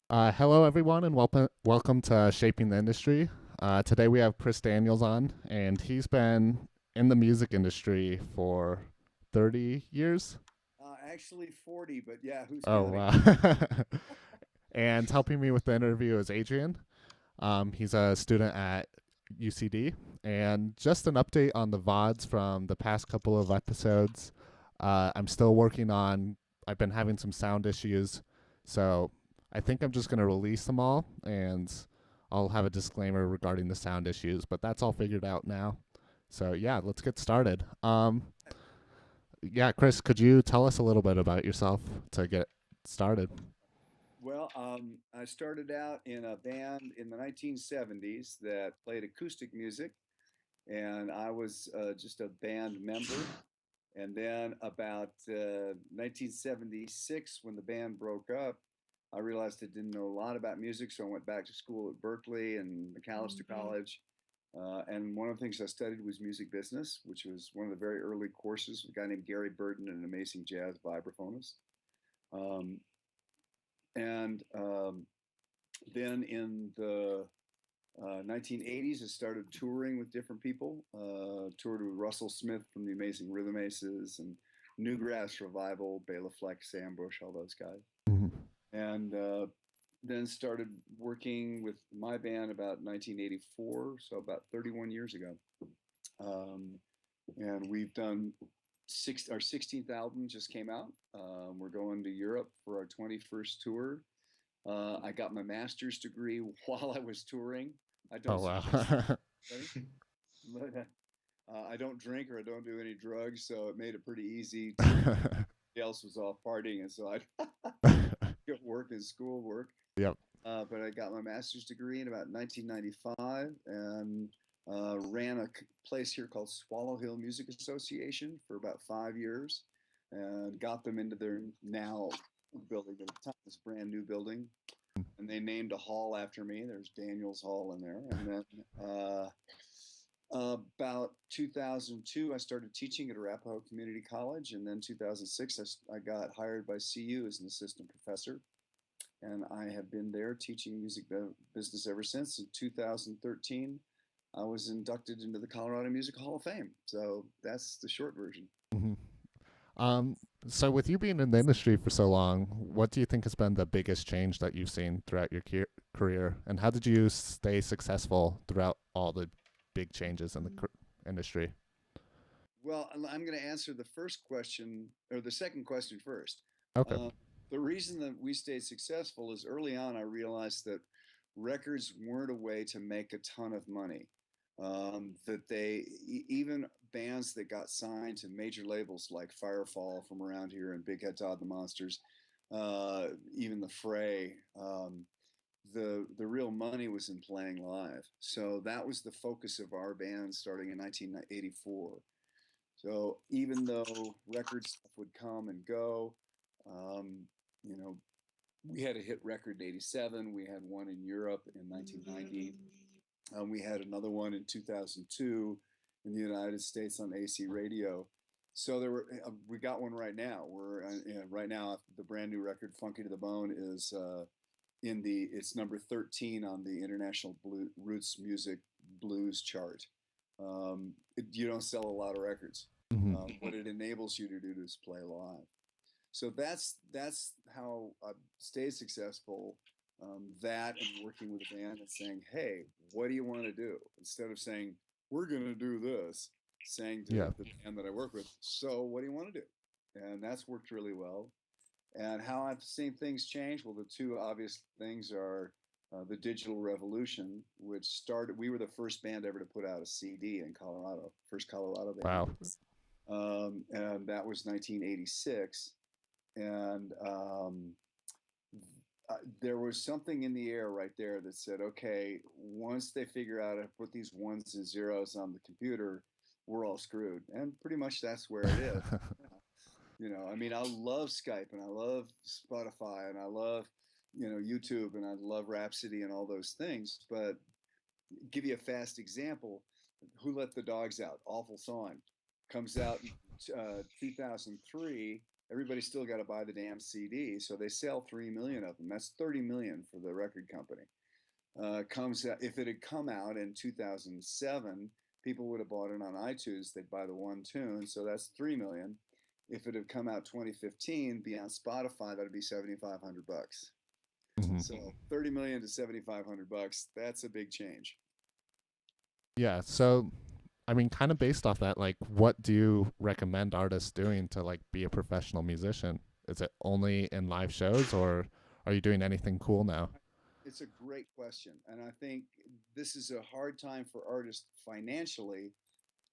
Hello, everyone, and welcome to Shaping the Industry. Today we have Chris Daniels on, and he's been in the music industry for 30 years. Actually 40, but yeah, who's Oh, counting? wow. And helping me with the interview is Adrian. He's a student at UCD. And just an update on the VODs from the past couple of episodes. I'm still working on, I've been having some sound issues. So I think I'm just going to release them all and I'll have a disclaimer regarding the sound issues, but that's all figured out now. So yeah, let's get started. Yeah, Chris, could you tell us a little bit about yourself to get started? Well, I started out in a band in the 1970s that played acoustic music, and I was just a band member. And then about 1976, when the band broke up, I realized I didn't know a lot about music, so I went back to school at Berkeley and Macalester College. And one of the things I studied was music business, which was one of the very early courses with a guy named Gary Burton, an amazing jazz vibraphonist. Um, and then in the 1980s, I started touring with different people. Toured with Russell Smith from the Amazing Rhythm Aces and Newgrass Revival, Bela Fleck, Sam Bush, all those guys. Mhm. And then started working with my band about 1984, so about 31 years ago. Um, and we've done our 16th album just came out. We're going to Europe for our 21st tour. I got my master's degree while I was touring. I Oh, don't wow. suggest it, but I don't drink or I don't do any drugs, so it made it pretty easy to. Everybody else was off partying, and so I get work and school work. Yep. But I got my master's degree in about 1995 and ran a place here called Swallow Hill Music Association for about 5 years and got them into their now building at the time, this brand new building. And they named a hall after me. There's Daniels Hall in there. And then about 2002, I started teaching at Arapahoe Community College. And then 2006, I got hired by CU as an assistant professor and I have been there teaching music business ever since. In 2013, I was inducted into the Colorado Music Hall of Fame. So that's the short version. Mhm. Um, so with you being in the industry for so long, what do you think has been the biggest change that you've seen throughout your career, and how did you stay successful throughout all the big changes in the industry? Well, I'm going to answer the first question or the second question first. Okay. Uh, the reason that we stayed successful is early on, I realized that records weren't a way to make a ton of money. That even bands that got signed to major labels like Firefall from around here and Big Head Todd the Monsters, even the Fray, the real money was in playing live. So that was the focus of our band starting in 1984. So even though record stuff would come and go, um, you know, we had a hit record in '87. We had one in Europe in 1990. We had another one in 2002 in the United States on AC radio. So we got one right now. Right now the brand new record, Funky to the Bone, is it's number 13 on the International Roots Music Blues chart. You don't sell a lot of records. Hmm. What it enables you to do is play live. So that's how I stayed successful. That and working with a band and saying, "Hey, what do you want to do?" Instead of saying, "We're going to do this," saying Yeah. to the band that I work with, "So what do you want to do?" And that's worked really well. And how I've seen things change, well, the two obvious things are the digital revolution, which started, we were the first band ever to put out a CD in Colorado, first Colorado band. Wow. And that was 1986. And there was something in the air right there that said, okay, once they figure out how to put these ones and zeros on the computer, we're all screwed. And pretty much that's where it is. I mean, I love Skype and I love Spotify and I love, YouTube and I love Rhapsody and all those things. But give you a fast example. Who Let the Dogs Out? Awful song. Comes out in 2003. everybody's still got to buy the damn CD. So they sell 3 million of them. That's 30 million for the record company. Comes out, if it had come out in 2007, people would have bought it on iTunes. They'd buy the one tune. So that's 3 million. If it had come out 2015, be on Spotify, that'd be 7,500 bucks. Hmm. So 30 million to 7,500 bucks, that's a big change. Yeah. So, I mean, kind of based off that, like, what do you recommend artists doing to like be a professional musician? Is it only in live shows, or are you doing anything cool now? It's a great question. And I think this is a hard time for artists financially.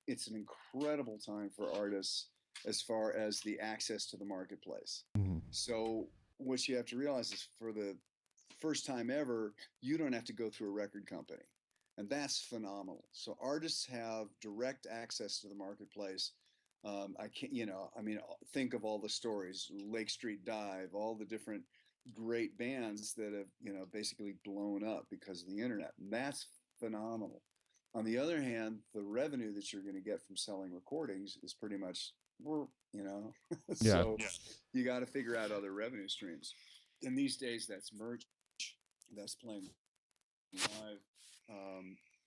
It's an incredible time for artists as far as the access to the marketplace. Hmm. So, what you have to realize is for the first time ever, you don't have to go through a record company. And that's phenomenal. So, artists have direct access to the marketplace. I can't, I mean, think of all the stories, Lake Street Dive, all the different great bands that have, basically blown up because of the internet. And that's phenomenal. On the other hand, the revenue that you're going to get from selling recordings is pretty much, you know, Yeah. so you got to figure out other revenue streams. And these days, that's merch, that's playing live,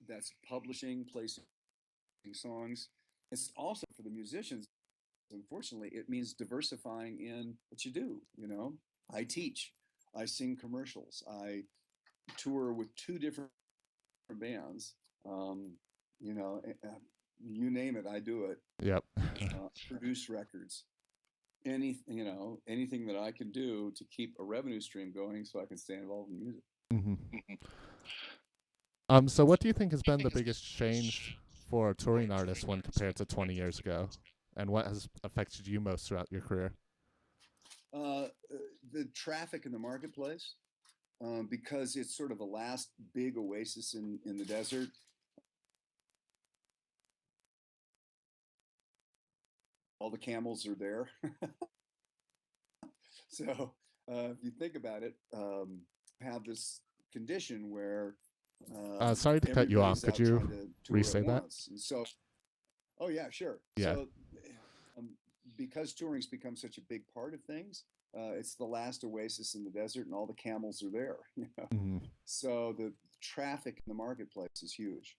that's publishing, placing songs. It's also for the musicians. Unfortunately, it means diversifying in what you do. I teach, I sing commercials, I tour with two different bands. Um, you know, you name it, I do it. Yep. Produce records, anything that I can do to keep a revenue stream going, so I can stay involved in music. Hmm. So what do you think has been the biggest change for touring artists when compared to 20 years ago? And what has affected you most throughout your career? Uh, the traffic in the marketplace, because it's sort of a last big oasis in the desert. All the camels are there. So if you think about it, have this condition where Sorry to cut you off. everybody's Could out you trying to tour at re-say that? once. And so, oh yeah, sure. Yeah. So um, because touring's become such a big part of things, it's the last oasis in the desert, and all the camels are there. Hmm. So the traffic in the marketplace is huge.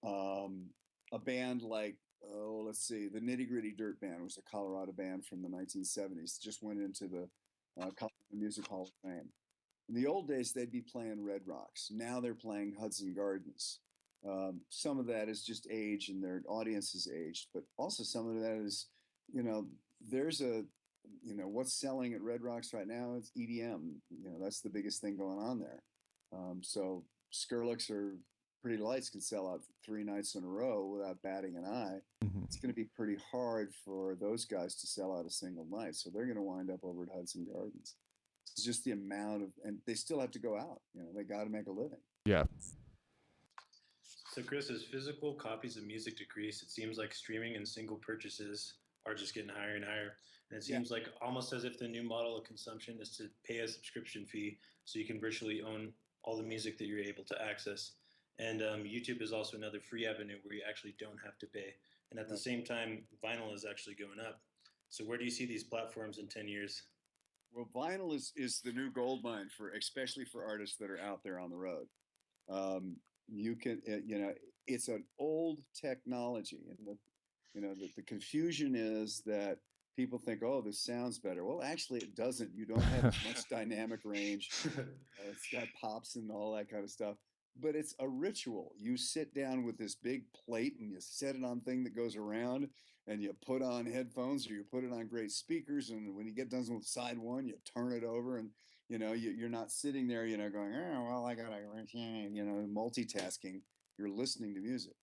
Um, a band like, oh, let's see, the Nitty Gritty Dirt Band was a Colorado band from the 1970s. Just went into the Colorado Music Hall of Fame. In the old days, they'd be playing Red Rocks. Now they're playing Hudson Gardens. Some of that is just age and their audience is aged, but also some of that is, you know, there's what's selling at Red Rocks right now? It's EDM. That's the biggest thing going on there. So Skrillex or Pretty Lights can sell out 3 nights in a row without batting an eye. Hmm. It's going to be pretty hard for those guys to sell out a single night. So they're going to wind up over at Hudson Gardens. It's just the amount of, and they still have to go out. They got to make a living. Yeah. So, Chris, as physical copies of music decrease, it seems like streaming and single purchases are just getting higher and higher. And it Yeah. seems like almost as if the new model of consumption is to pay a subscription fee so you can virtually own all the music that you're able to access. And YouTube is also another free avenue where you actually don't have to pay. And at the Right. same time, vinyl is actually going up. So, where do you see these platforms in 10 years? Well, vinyl is the new gold mine for, especially for artists that are out there on the road. You can, it's an old technology, and the confusion is that people think, oh, this sounds better. Well, actually, it doesn't. You don't have as much dynamic range. It's got pops and all that kind of stuff. But it's a ritual. You sit down with this big plate and you set it on thing that goes around, and you put on headphones or you put it on great speakers. And when you get done with side one, you turn it over, and you're not sitting there, going, oh, well, I gotta, multitasking. You're listening to music.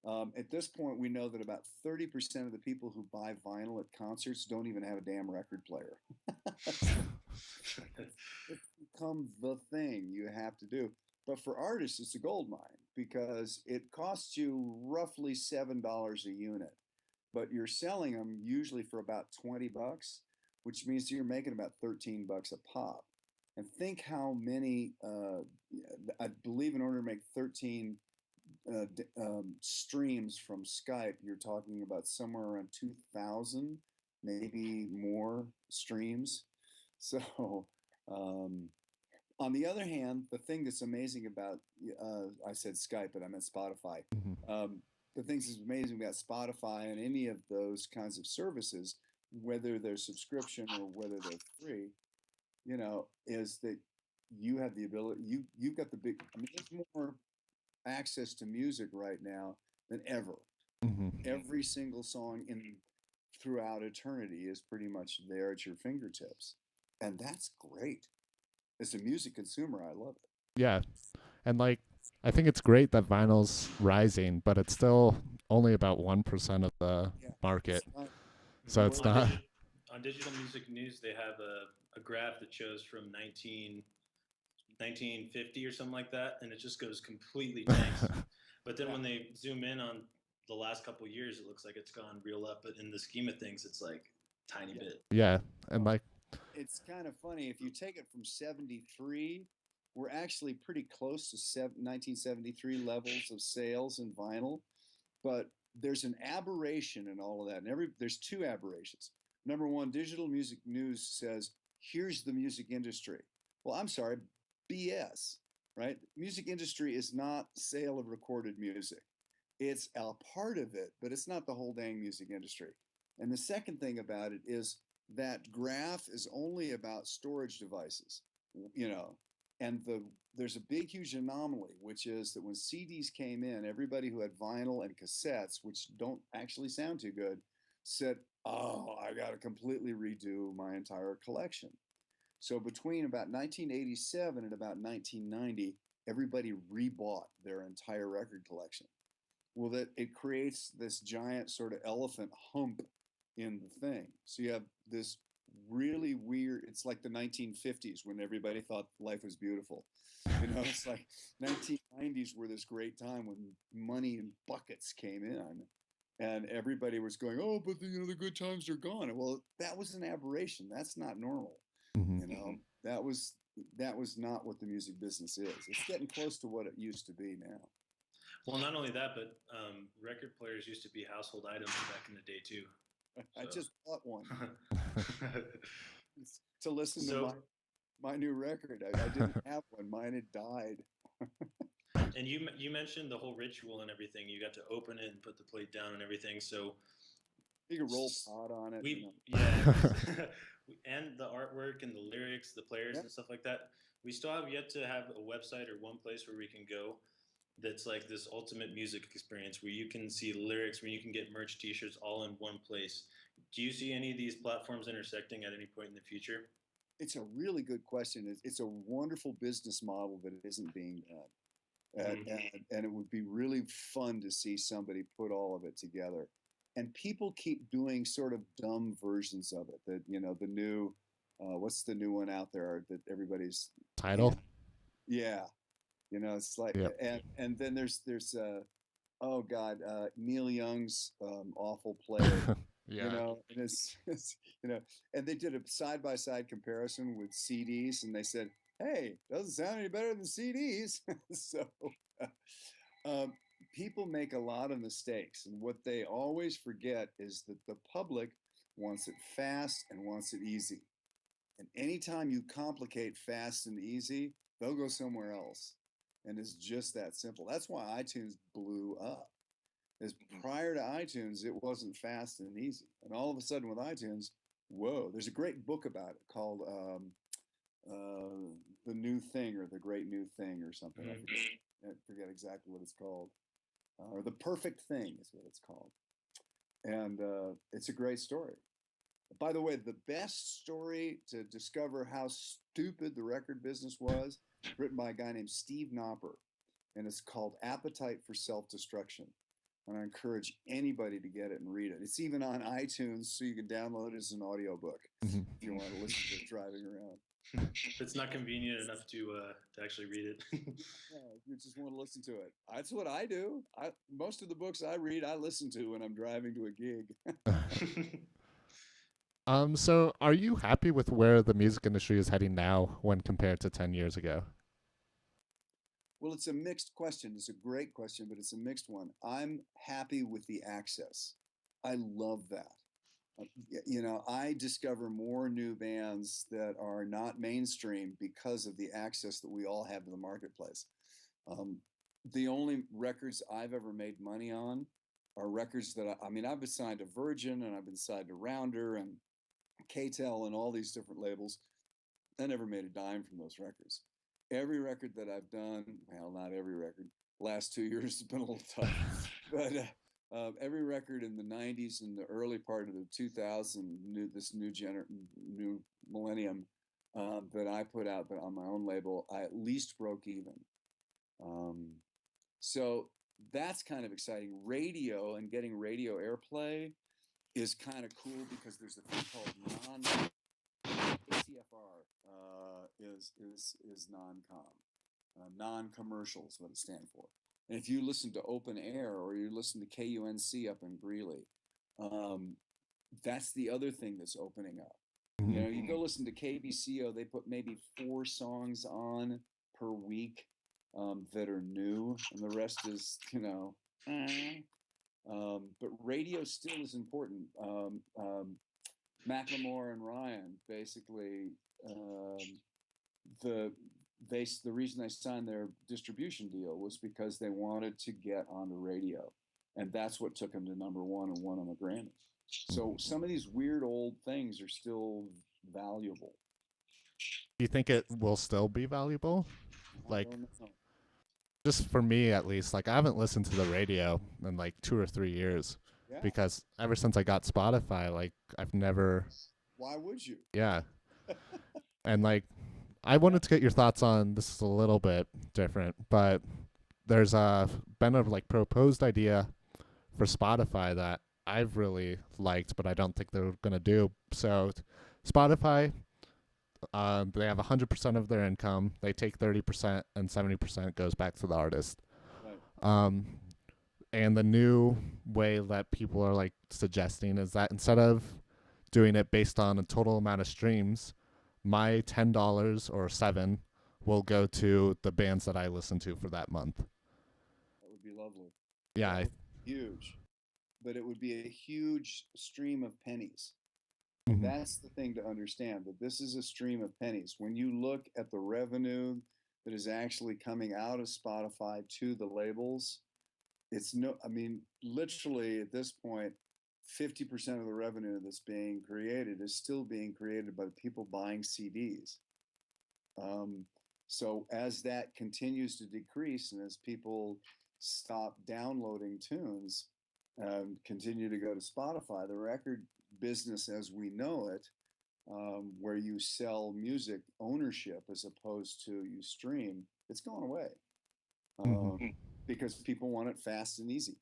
At this point, we know that about 30% of the people who buy vinyl at concerts don't even have a damn record player. It's become the thing you have to do. But for artists, it's a gold mine because it costs you roughly $7 a unit, but you're selling them usually for about 20 bucks, which means you're making about 13 bucks a pop. And think how many, I believe in order to make 13 streams from Skype, you're talking about somewhere around 2,000 maybe more streams. So, um, on the other hand, the thing that's amazing about, I said Skype, but I meant Spotify. Mhm. The things that's amazing about Spotify and any of those kinds of services, whether they're subscription or whether they're free, is that you have the ability, you've got the big, I mean, there's more access to music right now than ever. Mhm. Every single song in throughout eternity is pretty much there at your fingertips. And that's great. As a music consumer, I love it. Yeah, and like I think it's great that vinyl's rising, but it's still only about 1% of the Yeah, market. it's not So Mhm. it's well. not. On digital music news, they have a graph that shows from 1950 or something like that, and it just goes completely tanks. But then Yeah, when they zoom in on the last couple of years, it looks like it's gone real up. But in the scheme of things, it's like tiny yeah. bit. Yeah, and Well, like it's kind of funny if you take it from 73. We're actually pretty close to 1973 levels of sales in vinyl, but there's an aberration in all of that. And there's two aberrations. Number one, digital music news says, here's the music industry. Well, I'm sorry, BS, right? Music industry is not sale of recorded music. It's a part of it, but it's not the whole dang music industry. And the second thing about it is that graph is only about storage devices, you know, and there's a big huge anomaly, which is that when CDs came in, everybody who had vinyl and cassettes, which don't actually sound too good, said, "Oh, I got to completely redo my entire collection." So between about 1987 and about 1990, everybody rebought their entire record collection. Well, that it creates this giant sort of elephant hump in the thing. So you have this really weird, it's like the 1950s when everybody thought life was beautiful. It's like 1990s were this great time when money in buckets came in and everybody was going, oh, but the good times are gone. Well, that was an aberration. That's not normal. mhm. You know, that was that was not what the music business is. It's getting close to what it used to be now. Well, not only that, but record players used to be household items back in the day too. I just bought one So, to listen to so my new record. I didn't have one. Mine had died. and you mentioned the whole ritual and everything. You got to open it and put the plate down and everything. So You could roll pot on it. we and the artwork and the lyrics, the players Yeah, and stuff like that. We still have yet to have a website or one place where we can go that's like this ultimate music experience where you can see lyrics, where you can get merch T-shirts all in one place. Do you see any of these platforms intersecting at any point in the future? it's a really good question. It's a wonderful business model that isn't being done. Mm-hmm. And it would be really fun to see somebody put all of it together. And people keep doing sort of dumb versions of it. That the new, what's the new one out there that everybody's, Title. yeah, it's like, Yep. and then there's oh God, Neil Young's awful play. Yeah. And and they did a side by side comparison with CDs, and they said, "Hey, doesn't sound any better than CDs." So um, people make a lot of mistakes, and what they always forget is that the public wants it fast and wants it easy. And anytime you complicate fast and easy, they'll go somewhere else. And it's just that simple. That's why iTunes blew up. Is prior to iTunes, it wasn't fast and easy. And all of a sudden with iTunes, whoa, there's a great book about it called The New Thing or The Great New Thing or something. I forget exactly what it's called. Or The Perfect Thing is what it's called. And it's a great story. By the way, the best story to discover how stupid the record business was, written by a guy named Steve Knopper, and it's called Appetite for Self-Destruction. And I encourage anybody to get it and read it. It's even on iTunes, so you can download it as an audiobook Mhm. if you want to listen to it driving around. If it's not convenient enough to actually read it. Yeah, if you just want to listen to it. That's what I do. Most of the books I read, I listen to when I'm driving to a gig. So are you happy with where the music industry is heading now when compared to 10 years ago? Well, it's a mixed question. It's a great question, but it's a mixed one. I'm happy with the access. I love that. I discover more new bands that are not mainstream because of the access that we all have to the marketplace. Um, the only records I've ever made money on are records that I mean, I've been signed to Virgin and I've been signed to Rounder and KTEL and all these different labels. I never made a dime from those records. Every record that I've done, well, not every record. Last 2 years has been a little tough, but every record in the '90s and the early part of the 2000 new millennium that I put out on my own label, I at least broke even. Um, so that's kind of exciting. Radio and getting radio airplay is kind of cool because there's a thing called ACFR is non-com, non-commercial is what it stands for. And if you listen to Open Air or you listen to KUNC up in Greeley, um, that's the other thing that's opening up. You go listen to KBCO, they put maybe 4 songs on per week that are new, and the rest is, but radio still is important. Macklemore and Ryan basically the the reason they signed their distribution deal was because they wanted to get on the radio, and that's what took them to #1 and won them a Grammy. So some of these weird old things are still valuable. Do you think it will still be valuable? I Like, don't know. just for me at least, like I haven't listened to the radio in like 2 or 3 years Yeah. because ever since I got Spotify, like I've never, Why would you? yeah. And like, I wanted to get your thoughts on this is a little bit different, but there's been a like proposed idea for Spotify that I've really liked, but I don't think they're gonna do. So, Spotify, they have 100% of their income. They take 30%, and 70% goes back to the artist. Right. And the new way that people are like suggesting is that instead of doing it based on a total amount of streams, my $10 or $7 will go to the bands that I listen to for that month. That would be lovely. Yeah, That would be huge, but it would be a huge stream of pennies. Mhm. That's the thing to understand, that this is a stream of pennies. When you look at the revenue that is actually coming out of Spotify to the labels, I mean, literally at this point, 50% of the revenue that's being created is still being created by the people buying CDs. So as that continues to decrease and as people stop downloading tunes, continue to go to Spotify, the record business as we know it, where you sell music ownership as opposed to you stream, it's going away. Because people want it fast and easy.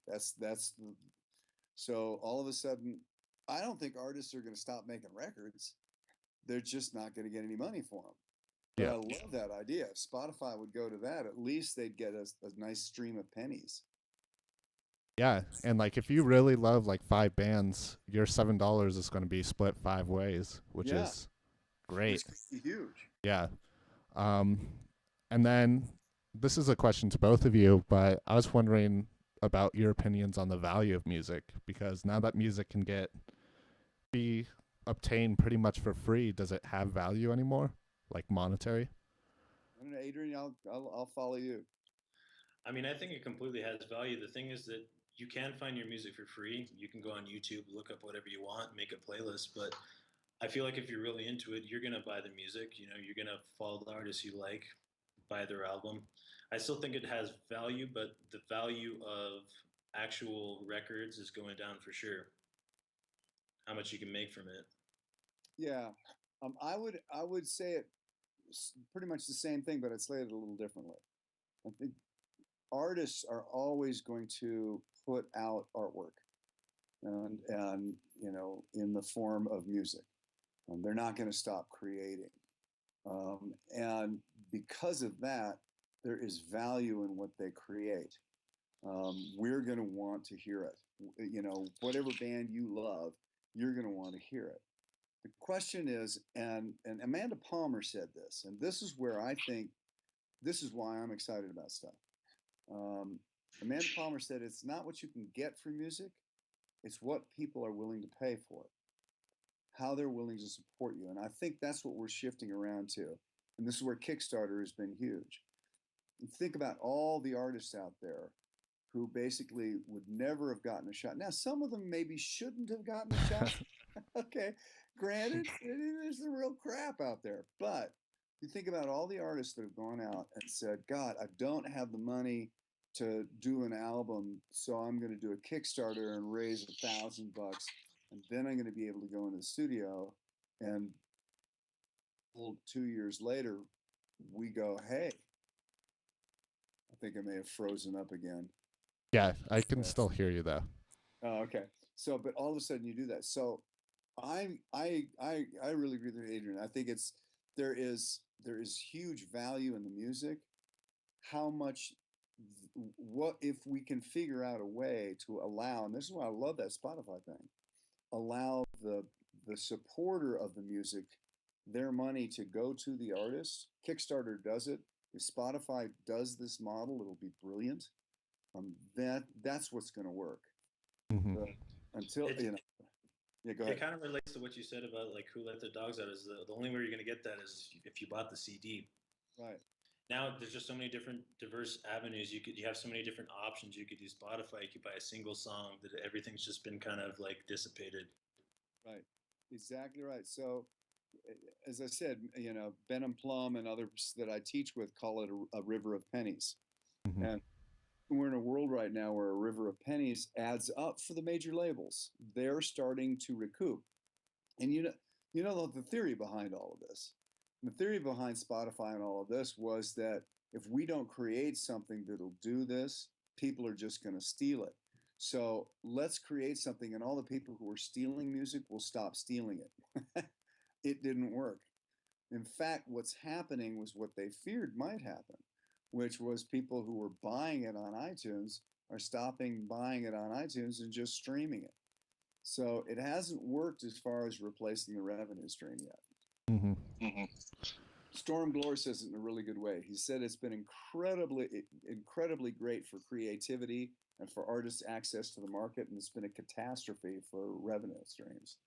So all of a sudden, I don't think artists are going to stop making records. They're just not going to get any money for them. But Yeah. I love that idea. If Spotify would go to that, at least they'd get a nice stream of pennies. Yeah, and like if you really love like 5 bands, your $7 is going to be split 5 ways, which Yeah. is great. Which could be huge. Yeah. And then this is a question to both of you, but I was wondering about your opinions on the value of music because now that music can be obtained pretty much for free, does it have value anymore, like monetary? I don't know, Adrian. I'll follow you. I mean, I think it completely has value. The thing is that you can find your music for free. You can go on YouTube, look up whatever you want, make a playlist. But I feel like if you're really into it, you're gonna buy the music. You know, you're gonna follow the artists you like, buy their album. I still think it has value, but the value of actual records is going down for sure. How much you can make from it. Yeah. I would say it pretty much the same thing, but I'd say it a little differently. I think artists are always going to put out artwork and in the form of music. They're not going to stop creating. And because of that, there is value in what they create. We're going to want to hear it. Whatever band you love, you're going to want to hear it. The question is, and Amanda Palmer said this, and this is where I think this is why I'm excited about stuff. Amanda Palmer said it's not what you can get for music, it's what people are willing to pay for it. how they're willing to support you. And I think that's what we're shifting around to. And this is where Kickstarter has been huge. And think about all the artists out there who basically would never have gotten a shot. Now, some of them maybe shouldn't have gotten a shot. Okay, granted, there's the real crap out there. But you think about all the artists that have gone out and said, God, I don't have the money to do an album, so I'm going to do a Kickstarter and raise $1,000, and then I'm going to be able to go into the studio. And 2 years later, we go, hey, I think I may have frozen up again. Yeah, I can still hear you though. Oh, okay. So, but all of a sudden you do that. So, I really agree with Adrian. I think there is huge value in the music. How much, what if we can figure out a way to allow, and this is why I love that Spotify thing, allow the supporter of the music their money to go to the artist. Kickstarter does it. If Spotify does this model, it'll be brilliant. That's what's going to work. Mm-hmm. Until It, you know, yeah, go ahead. it kind of relates to what you said about like who let the dogs out. Is the only way you're going to get that is if you bought the CD. Right. Now there's just so many different diverse avenues. You have so many different options. You could do Spotify. You could buy a single song. That everything's just been kind of like dissipated. Right. Exactly right. So, as I said, Ben and Plum and others that I teach with call it a river of pennies. Mm-hmm. And we're in a world right now where a river of pennies adds up for the major labels. They're starting to recoup. And you know the theory behind all of this. The theory behind Spotify and all of this was that if we don't create something that'll do this, people are just going to steal it. So let's create something, and all the people who are stealing music will stop stealing it. It didn't work. In fact, what's happening was what they feared might happen, which was people who were buying it on iTunes are stopping buying it on iTunes and just streaming it. So it hasn't worked as far as replacing the revenue stream yet. Mm-hmm. Mm-hmm. Storm Glore says it in a really good way. He said it's been incredibly great for creativity and for artists' access to the market, and it's been a catastrophe for revenue streams.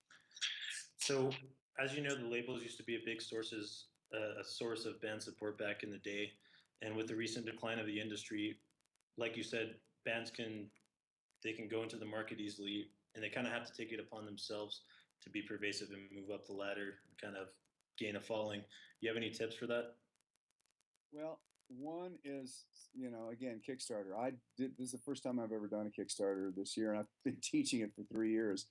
So, as you know, the labels used to be a source of band support back in the day, and with the recent decline of the industry, like you said, bands can go into the market easily, and they kind of have to take it upon themselves to be pervasive and move up the ladder and kind of gain a following. You have any tips for that? Well, one is, again, Kickstarter. This is the first time I've ever done a Kickstarter this year, and I've been teaching it for 3 years.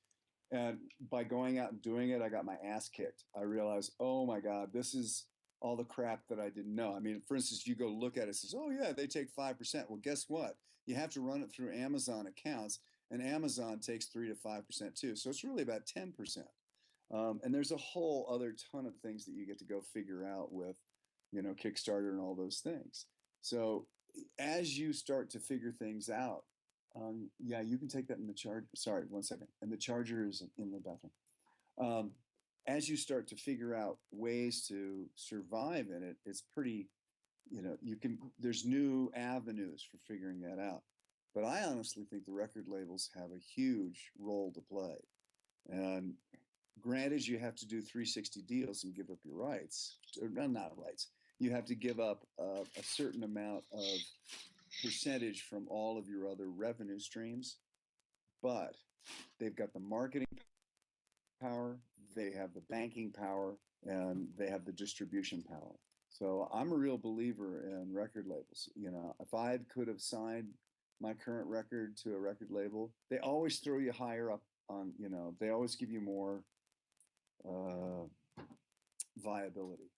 And by going out and doing it, I got my ass kicked. I realized, oh my God, this is all the crap that I didn't know. I mean, for instance, you go look at it, it says, oh yeah, they take 5%. Well, guess what? You have to run it through Amazon accounts, and Amazon takes 3 to 5% too. So it's really about 10%. And there's a whole other ton of things that you get to go figure out with, Kickstarter and all those things. So as you start to figure things out, yeah, you can take that in the charger. Sorry, 1 second. And the charger is in the bathroom. As you start to figure out ways to survive in it, it's pretty, there's new avenues for figuring that out. But I honestly think the record labels have a huge role to play. And granted, you have to do 360 deals and give up your rights, or not rights. You have to give up a certain amount of percentage from all of your other revenue streams, but they've got the marketing power, they have the banking power, and they have the distribution power. So I'm a real believer in record labels. If I could have signed my current record to a record label, they always throw you higher up on, they always give you more viability.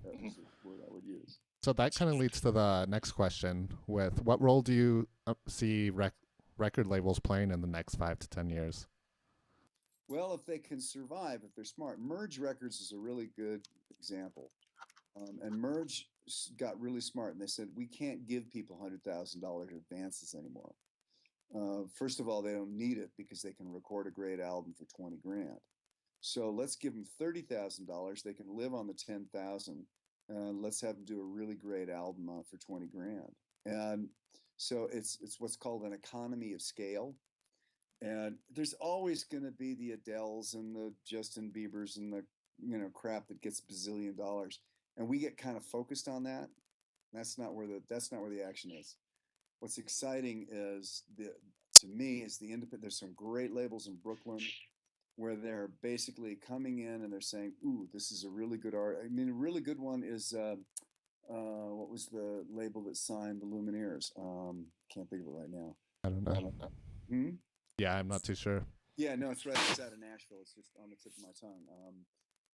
That was the word I would use. So that kind of leads to the next question: with what role do you see record labels playing in the next 5 to 10 years? Well, if they can survive, if they're smart. Merge Records is a really good example. And Merge got really smart, and they said, we can't give people $100,000 advances anymore. First of all, they don't need it because they can record a great album for 20 grand. So let's give them $30,000. They can live on the 10,000. Let's have them do a really great album for 20 grand. And so it's what's called an economy of scale. And there's always going to be the Adeles and the Justin Biebers and the crap that gets bazillion dollars, and we get kind of focused on that. That's not where the action is. What's exciting is the to me is the independent. There's some great labels in Brooklyn where they're basically coming in and they're saying, "Ooh, this is a really good art." I mean, a really good one is what was the label that signed the Lumineers? Can't think of it right now. I don't know. Hmm? Yeah, I'm not too sure. Yeah, no, it's right. It's out of Nashville. It's just on the tip of my tongue.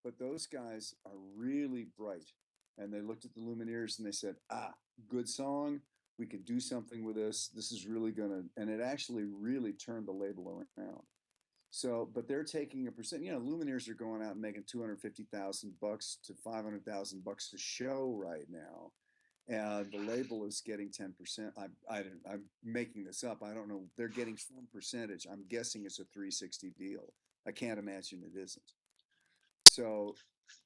But those guys are really bright, and they looked at the Lumineers and they said, "Ah, good song. We can do something with this. This is really gonna," and it actually really turned the label around. So, but they're taking a percent. Lumineers are going out and making $250,000 to $500,000 a show right now, and the label is getting 10%. I'm making this up. I don't know. They're getting some percentage. I'm guessing it's a 360 deal. I can't imagine it isn't. So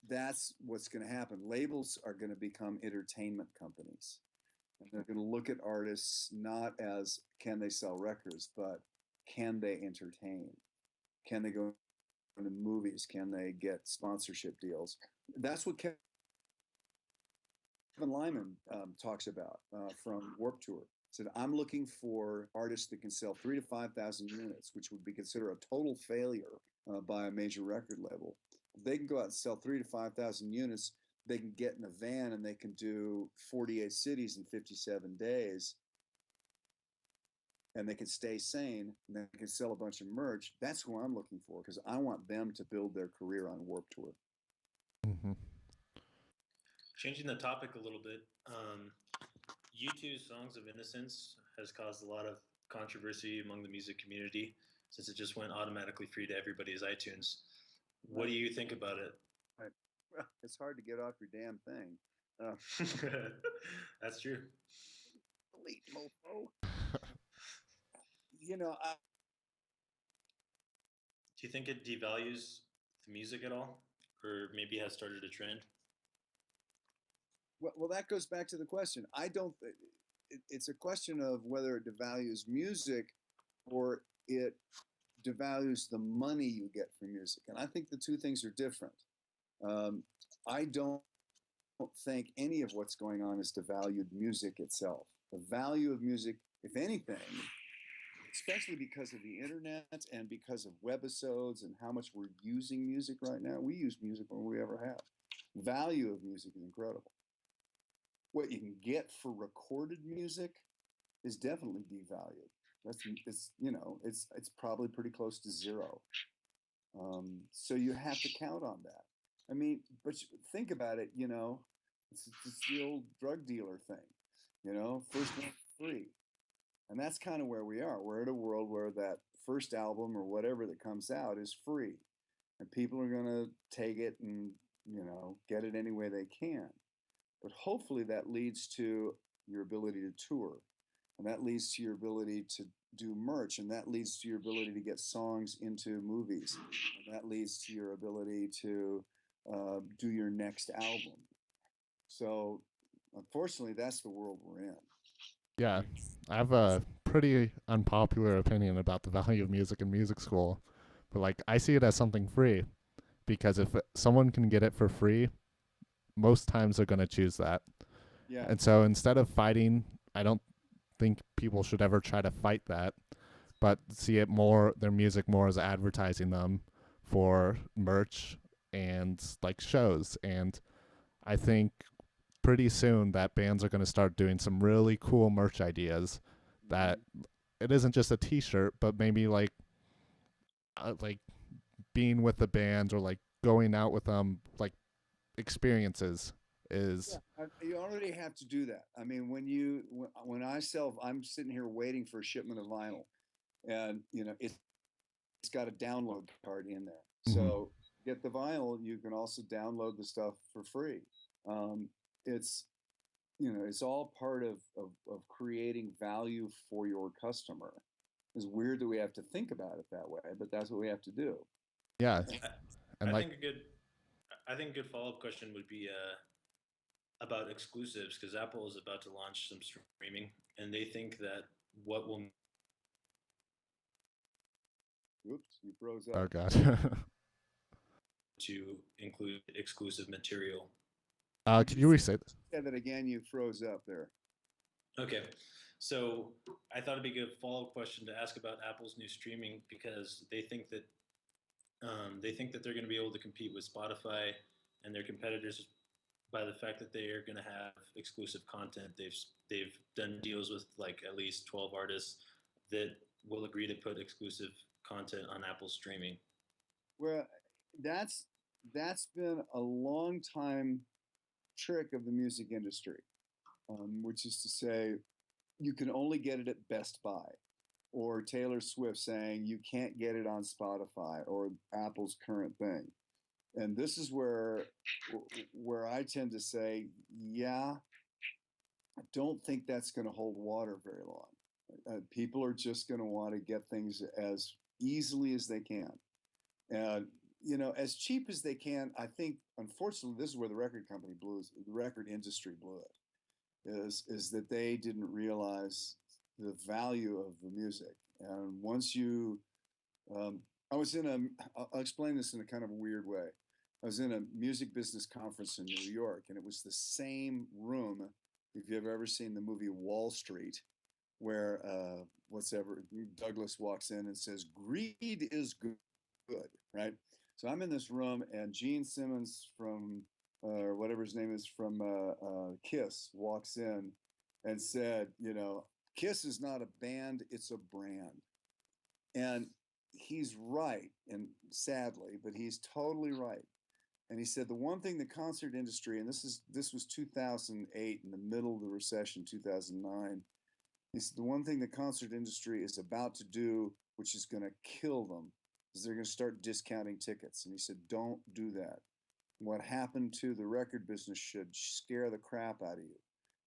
that's what's going to happen. Labels are going to become entertainment companies. And they're going to look at artists not as can they sell records, but can they entertain? Can they go into movies? Can they get sponsorship deals? That's what Kevin Lyman talks about from Warped Tour. Said, I'm looking for artists that can sell 3 to 5,000 units, which would be considered a total failure by a major record label. If they can go out and sell 3 to 5,000 units, they can get in a van and they can do 48 cities in 57 days, and they can stay sane and they can sell a bunch of merch. That's who I'm looking for, because I want them to build their career on Warped Tour. Mm-hmm. Changing the topic a little bit, U2's Songs of Innocence has caused a lot of controversy among the music community since it just went automatically free to everybody's iTunes. What do you think about it? Well, it's hard to get off your damn thing. That's true. Delete, mofo. I, Do you think it devalues the music at all, or maybe has started a trend? well, that goes back to the question. I don't. It's a question of whether it devalues music or it devalues the money you get from music, and I think the two things are different. I don't think any of what's going on has devalued music itself. The value of music, if anything, especially because of the internet and because of webisodes and how much we're using music right now. We use music more than we ever have. Value of music is incredible. What you can get for recorded music is definitely devalued. It's probably pretty close to zero. So you have to count on that. I mean, but think about it. It's the old drug dealer thing. First one free. And that's kind of where we are. We're at a world where that first album or whatever that comes out is free. And people are going to take it and, get it any way they can. But hopefully that leads to your ability to tour. And that leads to your ability to do merch. And that leads to your ability to get songs into movies. And that leads to your ability to do your next album. So unfortunately, that's the world we're in. Yeah, I have a pretty unpopular opinion about the value of music in music school, but like I see it as something free because if someone can get it for free, most times they're going to choose that. Yeah. And so instead of fighting, I don't think people should ever try to fight that, but see it more, their music more as advertising them for merch and like shows. And I think pretty soon that bands are going to start doing some really cool merch ideas that it isn't just a t-shirt, but maybe like being with the band or like going out with them, like experiences is you already have to do that. I mean, when I'm sitting here waiting for a shipment of vinyl, and it's got a download card in there. So get the vinyl. You can also download the stuff for free. It's it's all part of creating value for your customer. It's weird that we have to think about it that way, but that's what we have to do. yeah. And I like think a good follow up question would be about exclusives, because Apple is about to launch some streaming, and they think that what will Oops, you froze Oh up. God. to include exclusive material. Could Can you you reset? say that again? You froze up there. Okay, so I thought it'd be a good follow-up question to ask about Apple's new streaming because they think that they're going to be able to compete with Spotify and their competitors by the fact that they are going to have exclusive content. They've done deals with like at least 12 artists that will agree to put exclusive content on Apple's streaming. Well, that's that's been a long time trick of the music industry, which is to say you can only get it at Best Buy, or Taylor Swift saying you can't get it on Spotify, or Apple's current thing. And this is where I tend to say, yeah, I don't think that's going to hold water very long. People are just going to want to get things as easily as they can, and as cheap as they can. I think, unfortunately, this is where the record company blew it, the record industry blew it. Is that they didn't realize the value of the music, and once you, um, I was in a, I'll explain this in a kind of a weird way. I was in a music business conference in New York, and it was the same room. If you've ever seen the movie Wall Street, where what's ever Douglas walks in and says, "Greed is good," right? So I'm in this room, and Gene Simmons from or whatever his name is from Kiss walks in and said, Kiss is not a band, it's a brand. And he's right, and sadly, but he's totally right. And he said the one thing the concert industry, and this was 2008, in the middle of the recession, 2009. He said the one thing the concert industry is about to do, which is going to kill them, is they're going to start discounting tickets. And he said, don't do that. What happened to the record business should scare the crap out of you,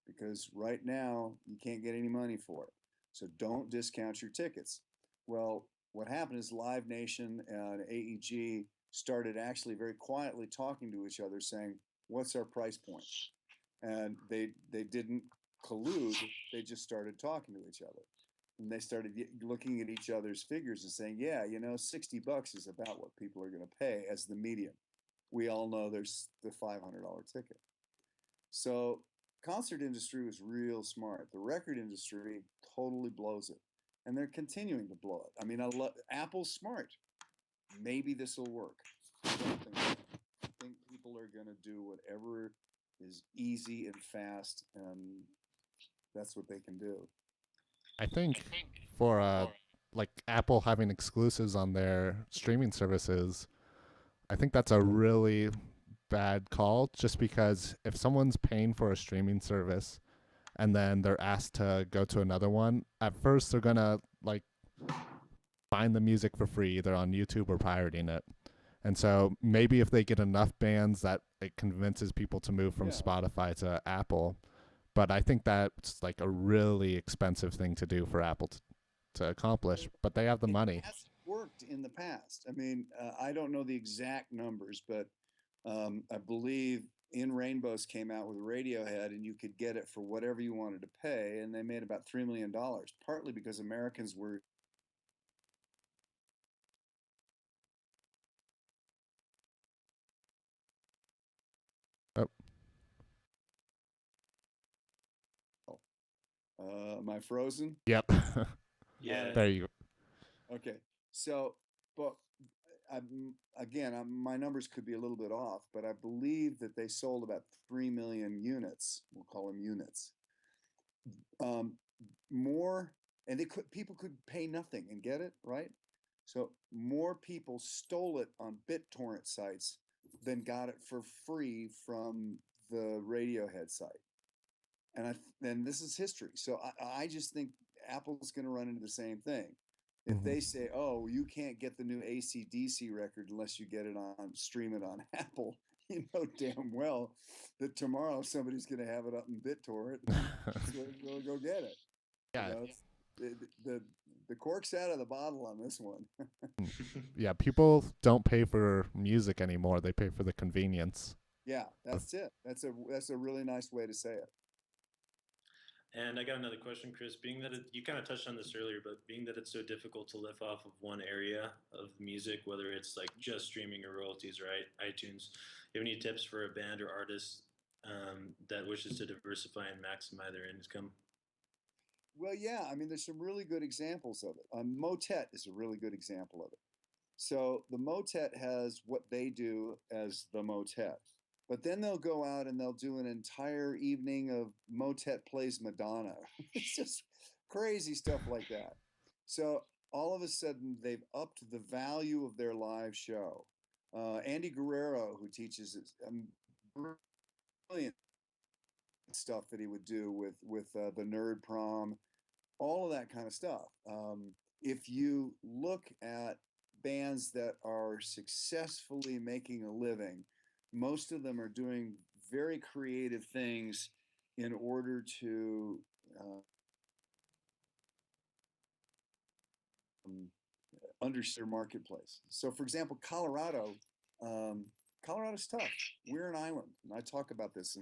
because right now you can't get any money for it. So don't discount your tickets. Well, what happened is Live Nation and AEG started actually very quietly talking to each other, saying, what's our price point? And they didn't collude. They just started talking to each other, and they started looking at each other's figures and saying, yeah, $60 is about what people are going to pay as the median. We all know there's the $500 ticket. So concert industry was real smart. The record industry totally blows it, and they're continuing to blow it. I mean, Apple's smart. Maybe this will work. I don't think so. I think people are going to do whatever is easy and fast, and that's what they can do. I think for like Apple having exclusives on their streaming services, I think that's a really bad call, just because if someone's paying for a streaming service and then they're asked to go to another one, at first they're gonna like find the music for free either on YouTube or pirating it. And so maybe if they get enough bands that it convinces people to move from Yeah. Spotify to Apple. But I think that's like a really expensive thing to do for Apple to accomplish. But they have the money. It has worked in the past. I mean, I don't know the exact numbers, but I believe In Rainbows came out with Radiohead, and you could get it for whatever you wanted to pay, and they made about $3 million, partly because Americans were. Oh, Am I frozen? yep. Yeah. There you go. Okay. So, but again, my numbers could be a little bit off, but I believe that they sold about 3 million units. We'll call them units. More, and people could pay nothing and get it, right? So more people stole it on BitTorrent sites than got it for free from the Radiohead site. And this is history. So I just think Apple's going to run into the same thing. If they say, "Oh, you can't get the new AC/DC record unless you get it on stream it on Apple," you know damn well that tomorrow somebody's going to have it up in BitTorrent. And go get it. Yeah. The cork's out of the bottle on this one. Yeah, people don't pay for music anymore. They pay for the convenience. Yeah, that's it. That's a really nice way to say it. And I got another question, Chris. Being that you kind of touched on this earlier, but being that it's so difficult to live off of one area of music, whether it's like just streaming or royalties or iTunes, do you have any tips for a band or artist that wishes to diversify and maximize their income? Well, yeah, I mean, there's some really good examples of it. Motet is a really good example of it. So the Motet has what they do as the Motet, but then they'll go out and they'll do an entire evening of Motet plays Madonna. It's just crazy stuff like that. So all of a sudden they've upped the value of their live show. Andy Guerrero, who teaches brilliant stuff that he would do with the Nerd Prom, all of that kind of stuff. If you look at bands that are successfully making a living, most of them are doing very creative things in order to understand their marketplace. So, for example, Colorado's tough. We're an island, and I talk about this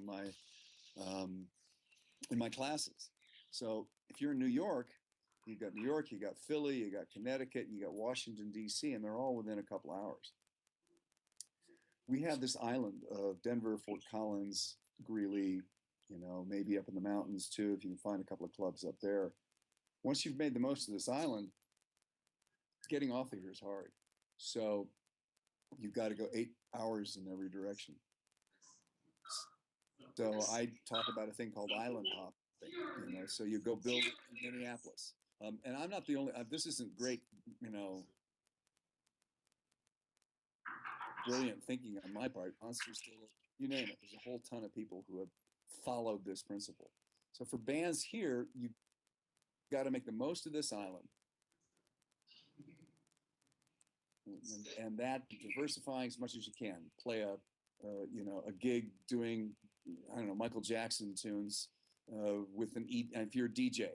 um, in my classes. So, if you're in New York, you got New York, you got Philly, you got Connecticut, you got Washington D.C., and they're all within a couple hours. We have this island of Denver, Fort Collins, Greeley, maybe up in the mountains too, if you can find a couple of clubs up there. Once you've made the most of this island, getting off of here is hard. So you've got to go 8 hours in every direction. So I talk about a thing called island hop. So you go build in Minneapolis. And I'm not the only, this isn't great, brilliant thinking on my part. Monsters, you name it. There's a whole ton of people who have followed this principle. So for bands here, you got to make the most of this island. And that diversifying as much as you can. Play a gig doing, I don't know, Michael Jackson tunes with if you're a DJ,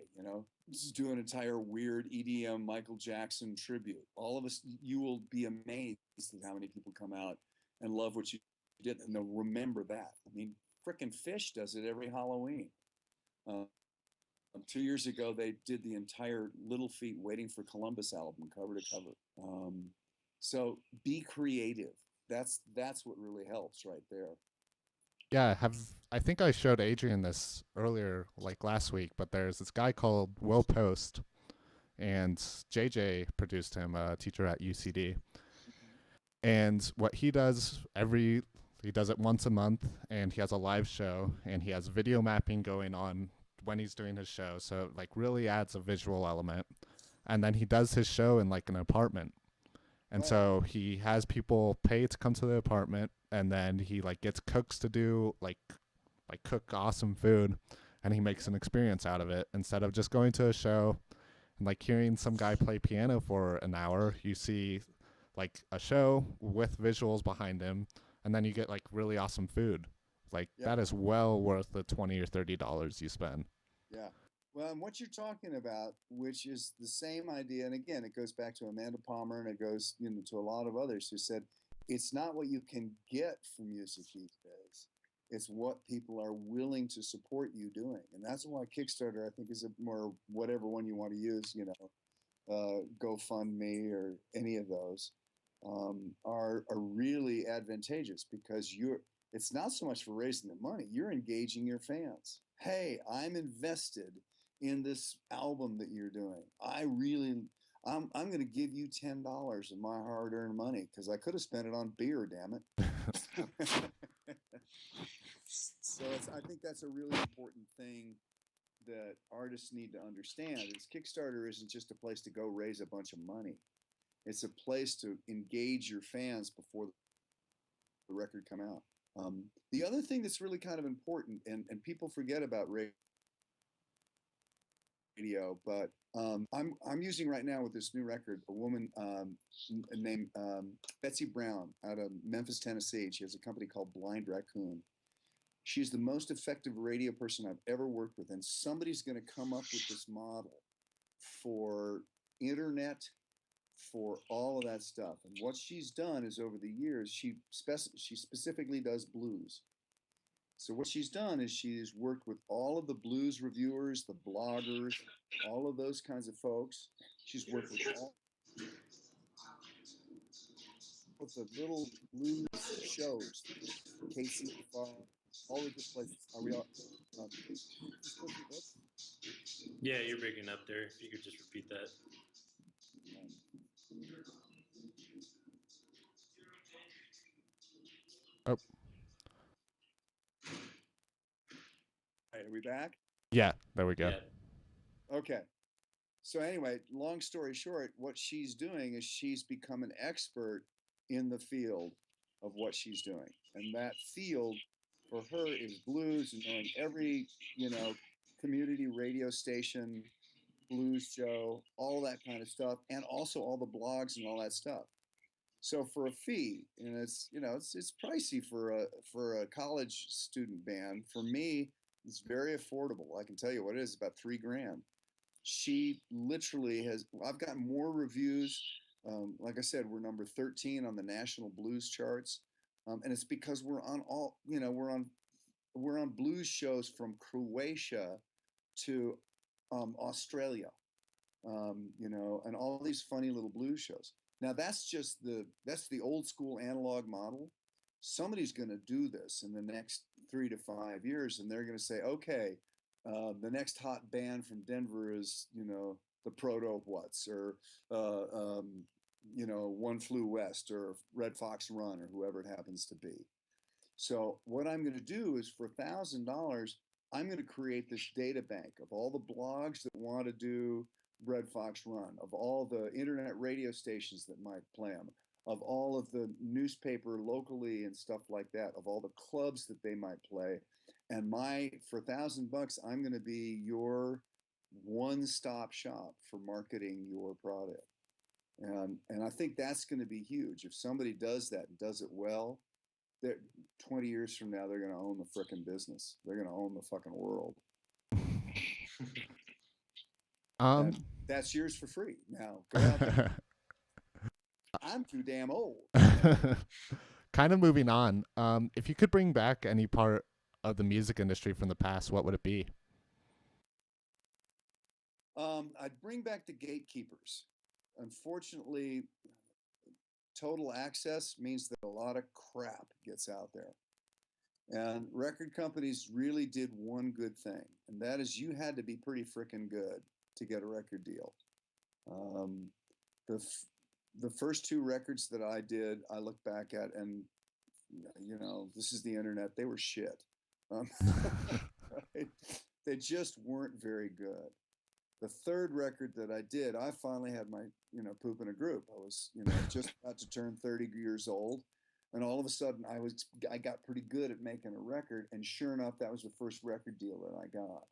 just do an entire weird EDM Michael Jackson tribute. All of us, you will be amazed at how many people come out and love what you did, and they'll remember that. I mean, frickin' Fish does it every Halloween. 2 years ago, they did the entire Little Feat Waiting for Columbus album, cover to cover. So be creative. That's what really helps right there. Yeah, I think I showed Adrian this earlier, like last week, but there's this guy called Will Post, and JJ produced him, a teacher at UCD. And what he does he does it once a month, and he has a live show, and he has video mapping going on when he's doing his show, so it, like, really adds a visual element. And then he does his show in like an apartment. And so he has people pay to come to the apartment, and then he like gets cooks to do like cook awesome food, and he makes an experience out of it instead of just going to a show and like hearing some guy play piano for an hour. You see like a show with visuals behind him, and then you get like really awesome food. Like that is well worth the $20 or $30 you spend. Yeah. Well, and what you're talking about, which is the same idea, and again, it goes back to Amanda Palmer, and it goes to a lot of others who said, it's not what you can get from music these days. It's what people are willing to support you doing. And that's why Kickstarter, I think, is a more whatever one you want to use, GoFundMe or any of those, are really advantageous because it's not so much for raising the money. You're engaging your fans. Hey, I'm invested in this album that you're doing. I'm going to give you $10 of my hard-earned money because I could have spent it on beer, damn it. So I think that's a really important thing that artists need to understand is Kickstarter isn't just a place to go raise a bunch of money. It's a place to engage your fans before the record come out. The other thing that's really kind of important, and people forget about radio, but I'm using right now with this new record a woman named Betsy Brown out of Memphis, Tennessee. She has a company called Blind Raccoon. She's the most effective radio person I've ever worked with, and somebody's going to come up with this model for internet, for all of that stuff. And what she's done is over the years, she specifically does blues. So what she's done is she's worked with all of the blues reviewers, the bloggers, all of those kinds of folks. She's worked with all of the little blues shows, KCFR, all the different places. Are we all? Just listen. Oops. Yeah, you're breaking up there. If you could just repeat that. Oh, All right, are we back? yeah, there we go. Yeah. Okay. So anyway, long story short, what she's doing is she's become an expert in the field of what she's doing. And that field for her is blues and knowing every, community radio station, blues show, all that kind of stuff, and also all the blogs and all that stuff. So for a fee, and it's pricey for a college student band. For me, it's very affordable. I can tell you what it is, about $3,000. She literally has. I've got more reviews. Like I said, we're number 13 on the national blues charts, and it's because we're on all. We're on blues shows from Croatia to Australia, and all these funny little blues shows. Now that's the old school analog model. Somebody's going to do this in the next 3 to 5 years, and they're going to say, okay, the next hot band from Denver is the Proto What's or One Flew West or Red Fox Run or whoever it happens to be. So what I'm going to do is for $1,000, I'm going to create this data bank of all the blogs that want to do Red Fox Run, of all the internet radio stations that might play them, of all of the newspaper locally and stuff like that, of all the clubs that they might play. And for $1,000, I'm going to be your one-stop shop for marketing your product. And I think that's going to be huge. If somebody does that and does it well, 20 years from now, they're going to own the frickin' business. They're going to own the fucking world. And that's yours for free. Now, go out there. I'm too damn old. Kind of moving on. If you could bring back any part of the music industry from the past, what would it be? I'd bring back the gatekeepers. Unfortunately, total access means that a lot of crap gets out there. And record companies really did one good thing, and that is you had to be pretty freaking good to get a record deal. The first two records that I did, I look back at, and this is the internet. They were shit. Right? They just weren't very good. The third record that I did, I finally had my poop in a group. I was just about to turn 30 years old, and all of a sudden I got pretty good at making a record, and sure enough, that was the first record deal that I got.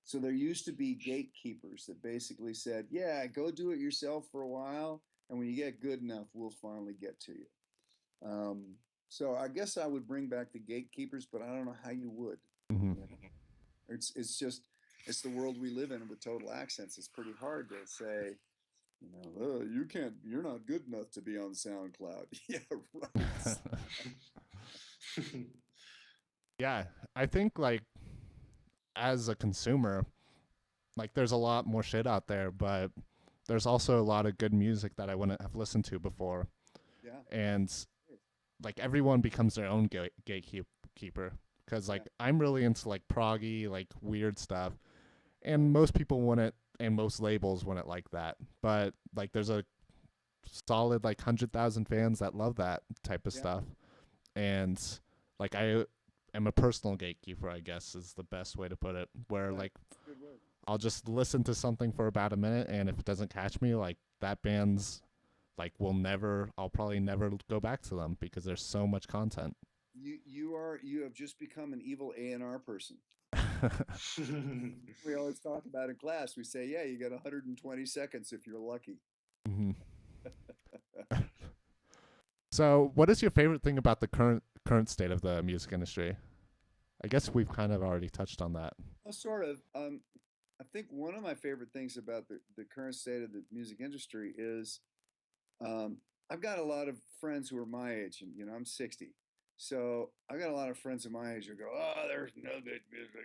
So there used to be gatekeepers that basically said, yeah, go do it yourself for a while, and when you get good enough, we'll finally get to you. So I guess I would bring back the gatekeepers, but I don't know how you would. Mm-hmm. It's the world we live in with total accents. It's pretty hard to say, you're not good enough to be on SoundCloud. Yeah, right. Yeah, I think like as a consumer, like there's a lot more shit out there, but there's also a lot of good music that I wouldn't have listened to before. Yeah. And like everyone becomes their own gatekeeper because like I'm really into like proggy, like weird stuff, and most people wouldn't, and most labels wouldn't like that. But like there's a solid like 100,000 fans that love that type of stuff, and like I am a personal gatekeeper, I guess is the best way to put it. Where like I'll just listen to something for about a minute, and if it doesn't catch me, like that band's like I'll probably never go back to them because there's so much content. You have just become an evil A&R person. We always talk about in class. We say, yeah, you got 120 seconds if you're lucky. Mm-hmm. So, what is your favorite thing about the current state of the music industry? I guess we've kind of already touched on that. Well, sort of. I think one of my favorite things about the current state of the music industry is I've got a lot of friends who are my age, and I'm 60, So I got a lot of friends of my age who go, "Oh, there's no good music,"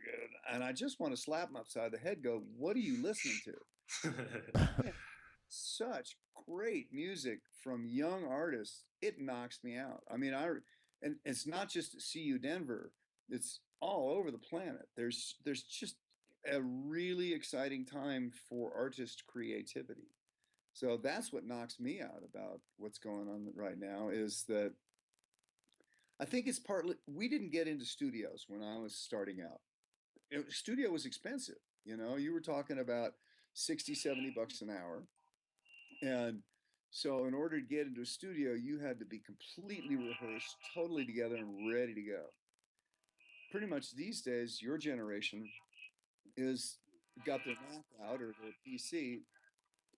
and I just want to slap them upside the head. Go, what are you listening to? Man, such great music from young artists. It knocks me out. I mean, and it's not just at CU Denver. It's all over the planet. There's just a really exciting time for artist creativity. So that's what knocks me out about what's going on right now is that I think it's partly we didn't get into studios when I was starting out. Studio was expensive. You were talking about 60, $70 an hour. And so in order to get into a studio, you had to be completely rehearsed, totally together and ready to go. Pretty much these days, your generation is got their Mac out or their PC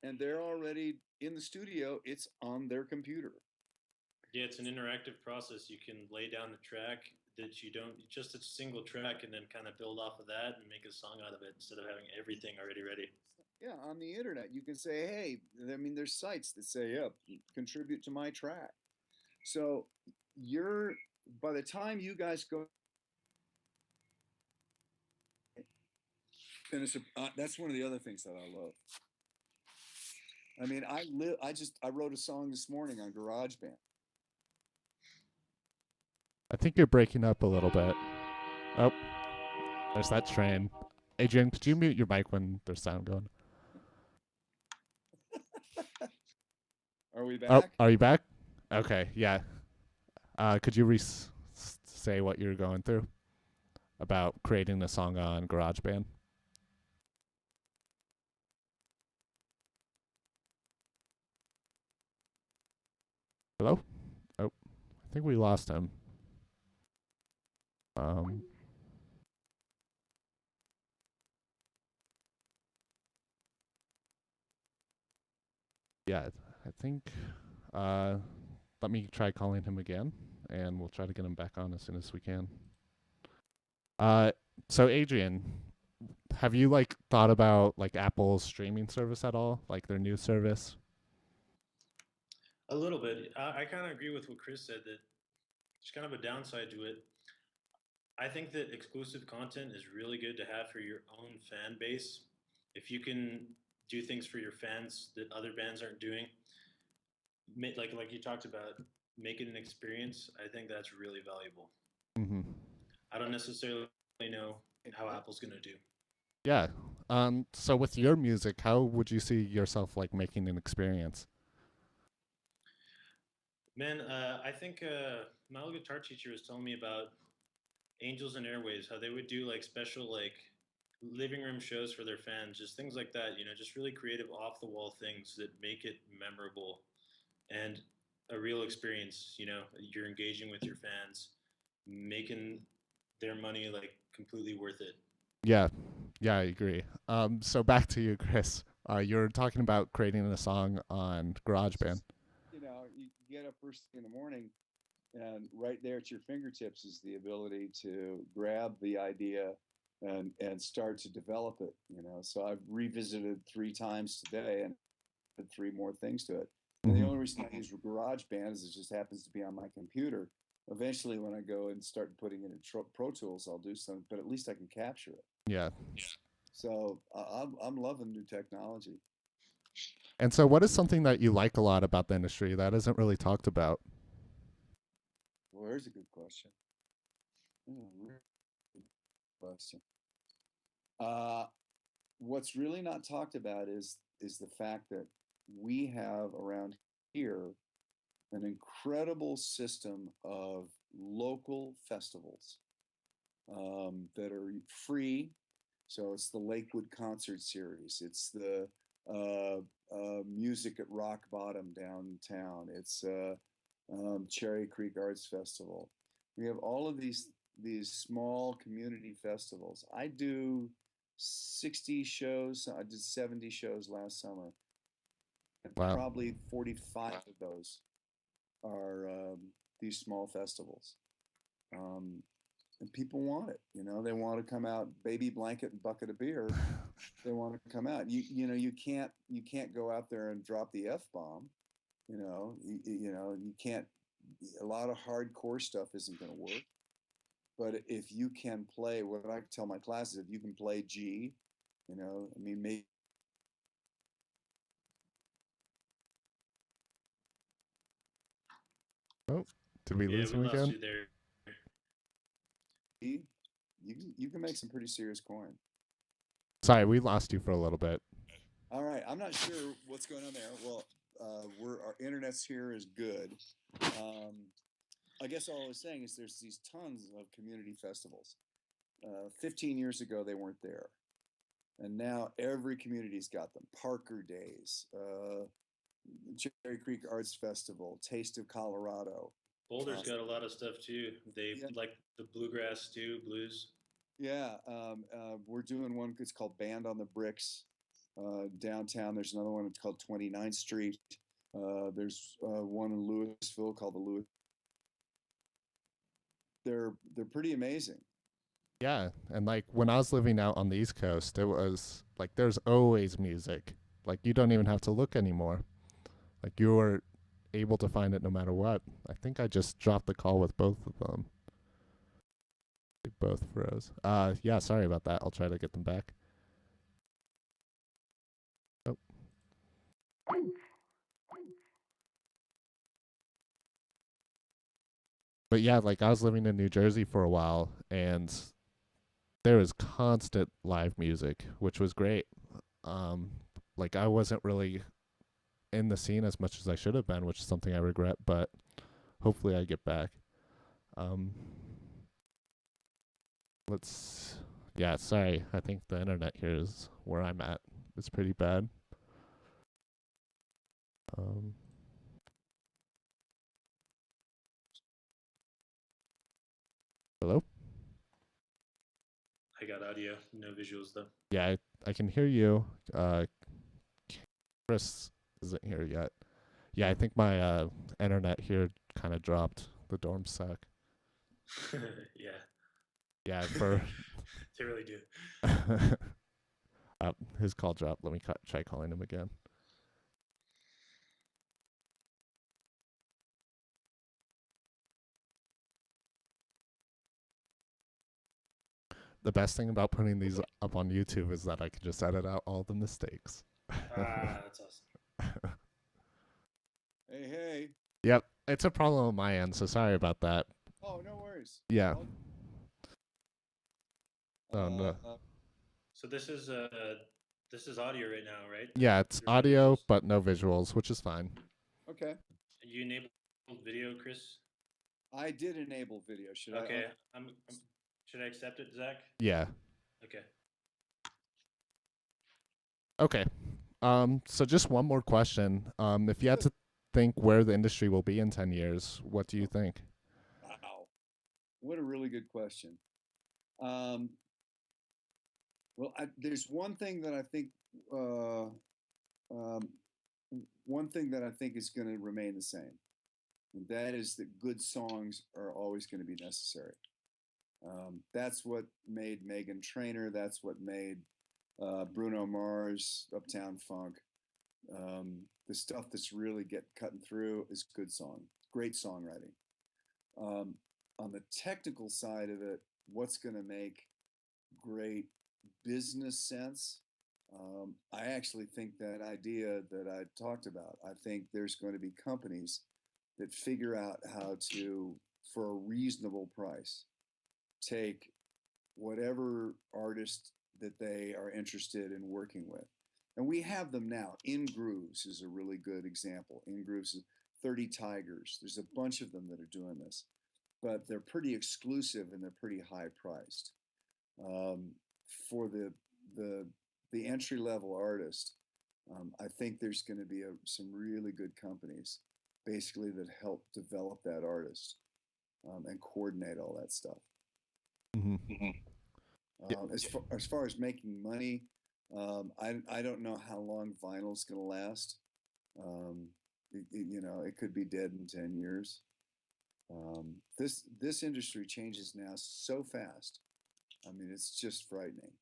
and they're already in the studio. It's on their computer. Yeah, it's an interactive process. You can lay down a track that you don't just a single track and then kind of build off of that and make a song out of it instead of having everything already ready. Yeah, on the internet, you can say, hey, I mean, there's sites that say, yeah, contribute to my track. So you're, by the time you guys go, and that's one of the other things that I love. I mean, I wrote a song this morning on GarageBand. I think you're breaking up a little bit. Oh, there's that train. Adrian, could you mute your mic when there's sound going? Are we Oh, back? are you back? Okay, yeah. Could you say what you're going through about creating a song on GarageBand? Hello? Oh, I think we lost him. Um, yeah, I think. Uh, let me try calling him again, and we'll try to get him back on as soon as we can. Uh, so Adrian, have you like thought about like Apple's streaming service at all, like their new service? A little bit. I kind of agree with what Chris said that there's kind of a downside to it. I think that exclusive content is really good to have for your own fan base. If you can do things for your fans that other bands aren't doing, like you talked about, make it an experience. I think that's really valuable. Mm-hmm. I don't necessarily know how Apple's going to do. Yeah. So with your music, how would you see yourself like making an experience? Man, I think my old guitar teacher was telling me about Angels and Airwaves, how they would do like special like living room shows for their fans, just things like that. Just really creative, off the wall things that make it memorable and a real experience. You're engaging with your fans, making their money like completely worth it. Yeah, yeah, I agree. So back to you, Chris. You're talking about creating a song on It's GarageBand. just, you get up first thing in the morning, and right there at your fingertips is the ability to grab the idea and start to develop it. So I've revisited 3 times today and added 3 more things to it. And the Mm-hmm. only reason I use GarageBand is it just happens to be on my computer. Eventually, when I go and start putting it in Pro Tools, I'll do something, but at least I can capture it. Yeah. So I'm loving new technology. And so, what is something that you like a lot about the industry that isn't really talked about? Well, there's a good question. Really good question. Uh, what's really not talked about is the fact that we have around here an incredible system of local festivals that are free. So it's the Lakewood Concert Series. It's the Music at Rock Bottom downtown. It's Cherry Creek Arts Festival. We have all of these small community festivals. I do 60 shows. I did 70 shows last summer, and Wow. probably 45 of those are these small festivals. Um, and people want it. They want to come out, baby blanket and bucket of beer. They want to come out. You can't go out there and drop the F bomb. You can't a lot of hardcore stuff isn't going to work. But if you can play, what I tell my classes, if you can play G, I mean, maybe Oh, did we Yeah, lose we him lost again? you there. you can make some pretty serious coin. Sorry, we lost you for a little bit. All right, I'm not sure what's going on there. Well, our internet's here is good. I guess all I was saying is there's these tons of community festivals. 15 years ago, they weren't there, and now every community's got them. Parker Days, Cherry Creek Arts Festival, Taste of Colorado. Boulder's got a lot of stuff too. They Yeah, like the bluegrass too, blues. yeah. We're doing one. It's called Band on the Bricks downtown. There's another one. It's called 29th Street. There's one in Louisville called the Louis. They're pretty amazing. Yeah, and like when I was living out on the East Coast, it was like there's always music. Like you don't even have to look anymore. Like you were able to find it no matter what. I think I just dropped the call with both of them. They both froze. Yeah, sorry about that. I'll try to get them back. Oh. But yeah, like I was living in New Jersey for a while and there was constant live music, which was great. Um like I wasn't really in the scene as much as I should have been, which is something I regret, but hopefully I get back. Um let's yeah, sorry. I think the internet here is where I'm at. It's pretty bad. Um Hello? I got audio, no visuals though. Yeah, I can hear you. Chris isn't here yet. Yeah, I think my internet here kind of dropped. The dorm suck. Yeah, Yeah, for they really do. his call dropped. Let me try calling him again. The best thing about putting these up on YouTube is that I can just edit out all the mistakes. That's awesome. Hey, hey. Yep, it's a problem on my end, so sorry about that. Oh, no worries. Yeah. Oh Uh, no. uh, So this is audio right now, right? Yeah, it's There's no audio visuals. but no visuals, which is fine. okay. You enabled video, Chris? I did enable video. Should I? Okay. Should I accept it, Zach? Yeah. Okay. Okay. So just one more question. If you had to think where the industry will be in 10 years, what do you think? Wow. What a really good question. Um, well, there's one thing that I think. Um, one thing that I think is going to remain the same, and that is that good songs are always going to be necessary. That's what made Megan Trainor. That's what made Bruno Mars, Uptown Funk. The stuff that's really cutting through is good song, great songwriting. Um, on the technical side of it, what's going to make great business sense? I actually think that idea that I talked about, I think there's going to be companies that figure out how to, for a reasonable price, take whatever artist that they are interested in working with. And we have them now. In Grooves is a really good example. In Grooves is 30 Tigers. There's a bunch of them that are doing this, but they're pretty exclusive and they're pretty high priced. For the the entry level artist, I think there's going to be some really good companies, basically that help develop that artist and coordinate all that stuff. Mm-hmm. Yeah. As far as making money, I don't know how long vinyl's going to last. It could be dead in 10 years. This industry changes now so fast. I mean, it's just frightening.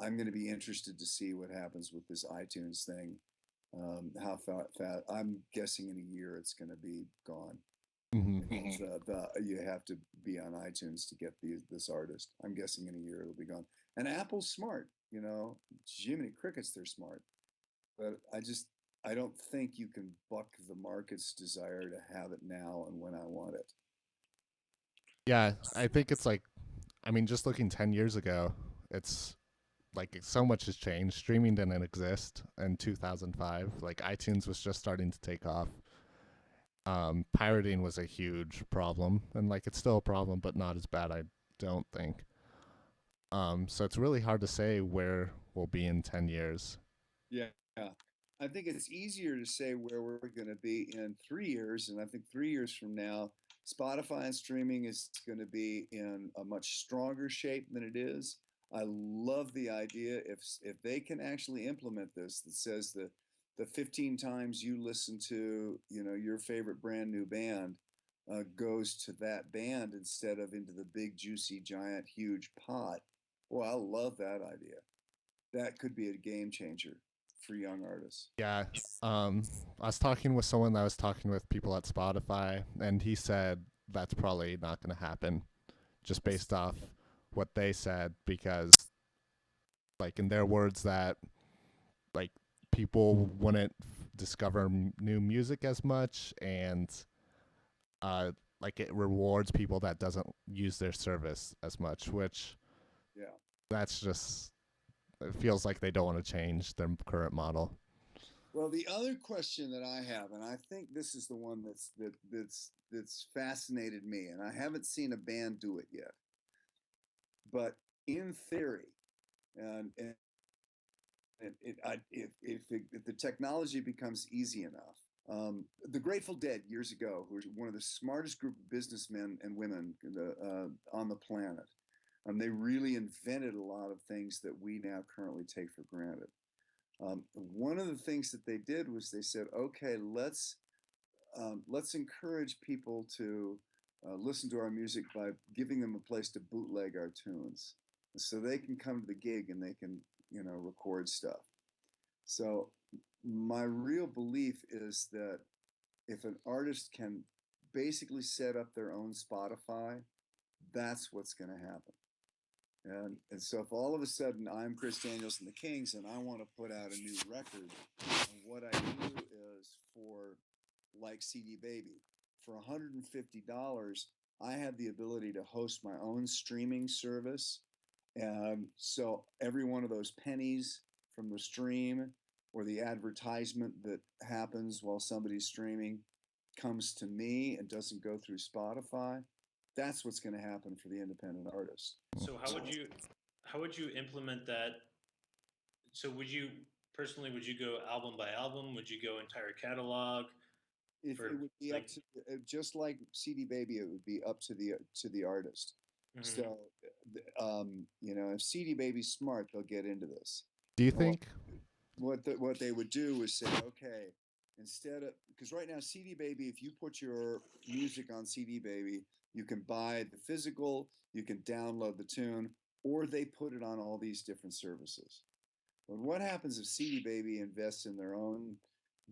I'm going to be interested to see what happens with this iTunes thing. How fast? I'm guessing in a year it's going to be gone. Hmm. You have to be on iTunes to get this artist. I'm guessing in a year it'll be gone. And Apple's smart, you know. Jiminy crickets, they're smart. But I don't think you can buck the market's desire to have it now and when I want it. Yeah, I think it's like, I mean, just looking 10 years ago, it's like so much has changed. Streaming didn't exist in 2005. Like iTunes was just starting to take off. Pirating was a huge problem, and like it's still a problem, but not as bad, I don't think. So it's really hard to say where we'll be in 10 years. Yeah. I think it's easier to say where we're going to be in 3 years. And I think 3 years from now, Spotify and streaming is going to be in a much stronger shape than it is. I love the idea if they can actually implement this that says the 15 times you listen to your favorite brand new band goes to that band instead of into the big juicy giant huge pot. Boy, I love that idea. That could be a game changer for young artists. Yeah. I was talking with someone that was talking with people at Spotify, and he said that's probably not going to happen just That's based off what they said, because, like, in their words, that, like, people wouldn't discover new music as much, and, uh, like, it rewards people that doesn't use their service as much, which yeah. that's just, it feels like they don't want to change their current model. Well, the other question that I have, and I think this is the one that's fascinated me, and I haven't seen a band do it yet, but in theory, and if the technology becomes easy enough, the Grateful Dead years ago, who were one of the smartest group of businessmen and women on the planet, they really invented a lot of things that we now currently take for granted. One of the things that they did was they said, okay, let's encourage people to listen to our music by giving them a place to bootleg our tunes, so they can come to the gig and they can record stuff. So my real belief is that if an artist can basically set up their own Spotify, that's what's going to happen. And so if all of a sudden I'm Chris Daniels and the Kings and I want to put out a new record, and what I do is for like CD Baby, for $150, I have the ability to host my own streaming service. And so every one of those pennies from the stream or the advertisement that happens while somebody's streaming comes to me and doesn't go through Spotify. That's what's going to happen for the independent artist. So how would you implement that? So would you go album by album? Would you go entire catalog It for would be up like? to, just like CD Baby, it would be up to the artist. Mhm. So, if CD Baby's smart, they'll get into this. Do you And think? what they would do is say, okay, instead of, because right now CD Baby, if you put your music on CD Baby, you can buy the physical, you can download the tune, or they put it on all these different services. But what happens if CD Baby invests in their own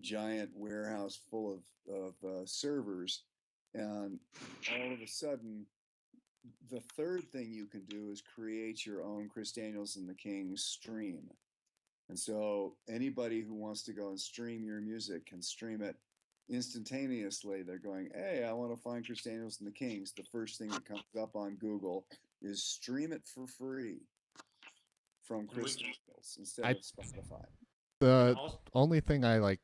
giant warehouse full of servers, and all of a sudden, the third thing you can do is create your own Chris Daniels and the Kings stream. And so anybody who wants to go and stream your music can stream it instantaneously. They're going, hey, I want to find Chris Daniels and the Kings. The first thing that comes up on Google is stream it for free from And we Chris Daniels instead I of Spotify. and the also only thing I like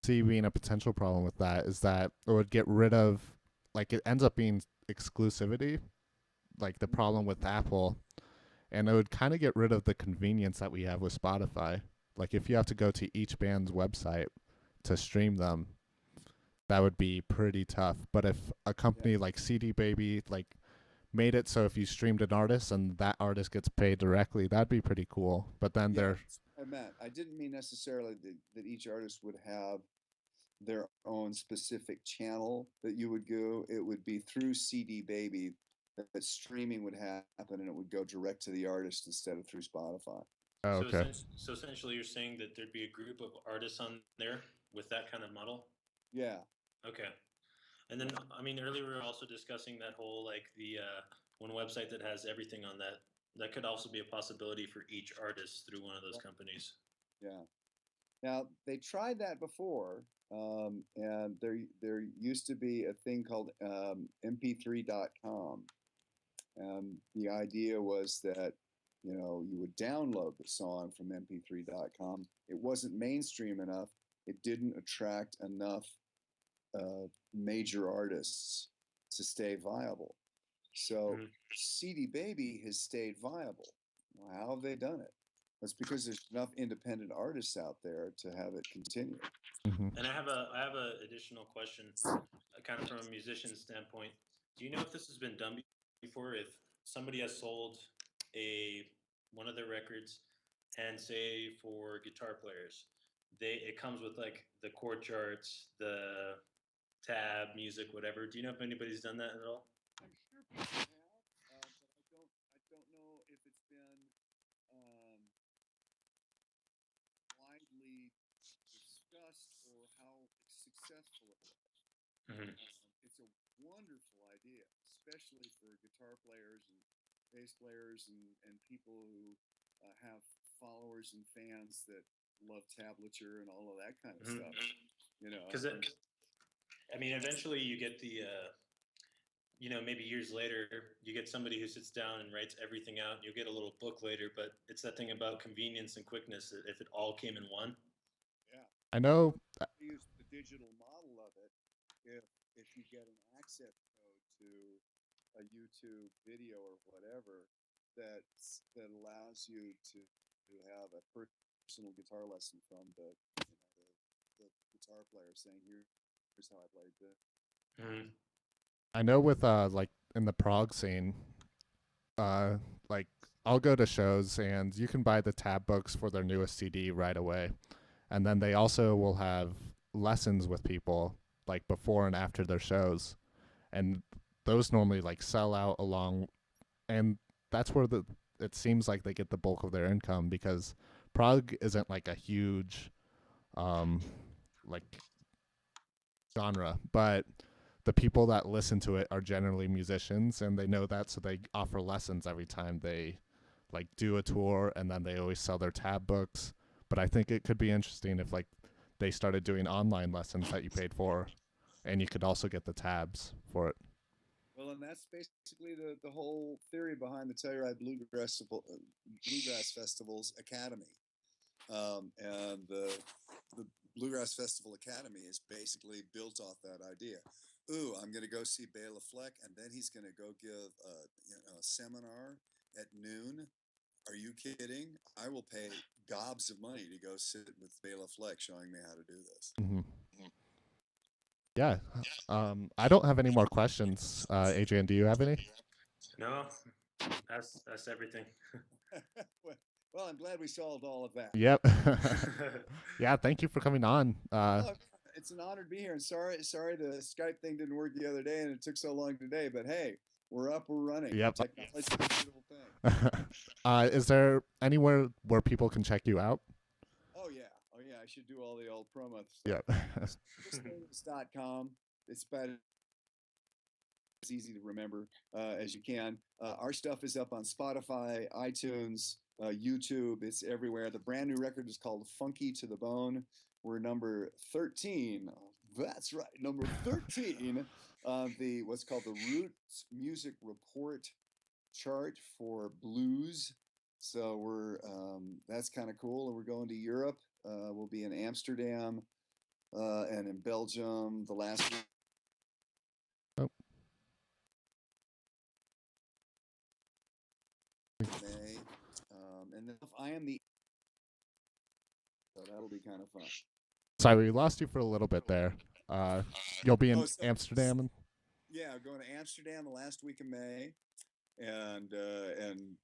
see being a potential problem with that is that it would get rid of, like, it ends up being exclusivity, like the problem with Apple, and it would kind of get rid of the convenience that we have with Spotify. Like if you have to go to each band's website to stream them, that would be pretty tough. But if a Yeah. company like CD Baby like made it so if you streamed an artist and that artist gets paid directly, that'd be pretty cool. But then Yeah, they're I meant. I didn't mean necessarily that each artist would have their own specific channel that you would go. It would be through CD Baby that streaming would happen, and it would go direct to the artist instead of through Spotify. oh, okay. so essentially you're saying that there'd be a group of artists on there with that kind of model. Yeah, Okay. And then, I mean, earlier we were also discussing that whole like the one website that has everything on that. That could also be a possibility for each artist through one of those companies. Yeah. Now they tried that before, and there used to be a thing called MP3.com, and the idea was that you would download the song from MP3.com. It wasn't mainstream enough. It didn't attract enough major artists to stay viable. So CD Baby has stayed viable. Well, how have they done it? That's because there's enough independent artists out there to have it continue. Mm-hmm. And I have a additional question, kind of from a musician's standpoint. Do you know if this has been done before? If somebody has sold a one of their records, and say for guitar players, it comes with like the chord charts, the tab, music, whatever. Do you know if anybody's done that at all? I'm sure people have, but I don't know if it's been um, widely discussed or how successful it was. Mm-hmm. It's a wonderful idea, especially for guitar players and bass players and people who have followers and fans that love tablature and all of that kind of stuff. Because I mean, eventually you get the maybe years later, you get somebody who sits down and writes everything out. And you'll get a little book later, but it's that thing about convenience and quickness. If it all came in one. Yeah, I know. Use the digital model of it. If you get an access code to a YouTube video or whatever that allows you to have a personal guitar lesson from the guitar player saying here's how I played this. Mm-hmm. I know with like in the prog scene, like I'll go to shows and you can buy the tab books for their newest CD right away, and then they also will have lessons with people like before and after their shows, and those normally like sell out along, and that's where it seems like they get the bulk of their income because prog isn't like a huge like genre, but the people that listen to it are generally musicians and they know that, so they offer lessons every time they like do a tour, and then they always sell their tab books. But I think it could be interesting if like they started doing online lessons that you paid for and you could also get the tabs for it. Well, and that's basically the whole theory behind the Telluride Bluegrass Festival's Academy. And the Bluegrass Festival Academy is basically built off that idea. Ooh, I'm going to go see Bela Fleck, and then he's going to go give a seminar at noon. Are you kidding? I will pay gobs of money to go sit with Bela Fleck showing me how to do this. Mm-hmm. Yeah. I don't have any more questions. Adrian, do you have any? No, that's everything. Well, I'm glad we solved all of that. Yep. Yeah, thank you for coming on. It's an honor to be here. And sorry the Skype thing didn't work the other day and it took so long today. But hey, we're up, we're running. Yep. Technology's a beautiful thing. Is there anywhere where people can check you out? Oh yeah. I should do all the old promo stuff. Yep. .com. It's about as easy to remember as you can. Our stuff is up on Spotify, iTunes, YouTube. It's everywhere. The brand new record is called Funky to the Bone. We're number 13. That's right, number 13 on the what's called the Roots Music Report chart for blues. So we're that's kind of cool. And we're going to Europe. We'll be in Amsterdam and in Belgium the last week. Oh. May. And then I am the so that'll be kind of fun. Sorry, we lost you for a little bit there. You'll be in Amsterdam. Yeah, going to Amsterdam the last week of May, and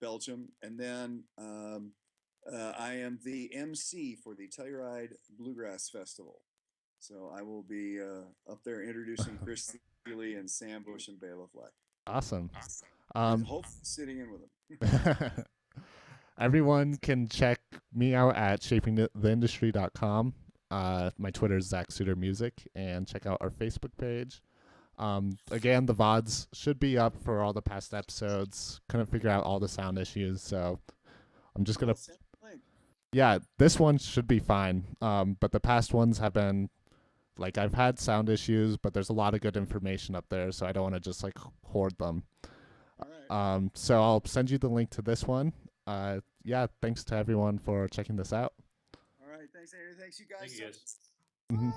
Belgium, and then I am the MC for the Telluride Bluegrass Festival. So I will be up there introducing Chris Seeley and Sam Bush and Bela Fleck. Awesome. Hopefully sitting in with them. Everyone can check me out at shapingtheindustry.com. My Twitter is Zach Suter Music, and check out our Facebook page. Again, the VODs should be up for all the past episodes. Couldn't figure out all the sound issues, so I'm just gonna. Send the link. Yeah, this one should be fine. But the past ones have been like I've had sound issues, but there's a lot of good information up there, so I don't want to just like hoard them. All right. So I'll send you the link to this one. Yeah, thanks to everyone for checking this out. All right. Thanks, Andrew. Thanks, you guys. Thank you, guys. Mhm.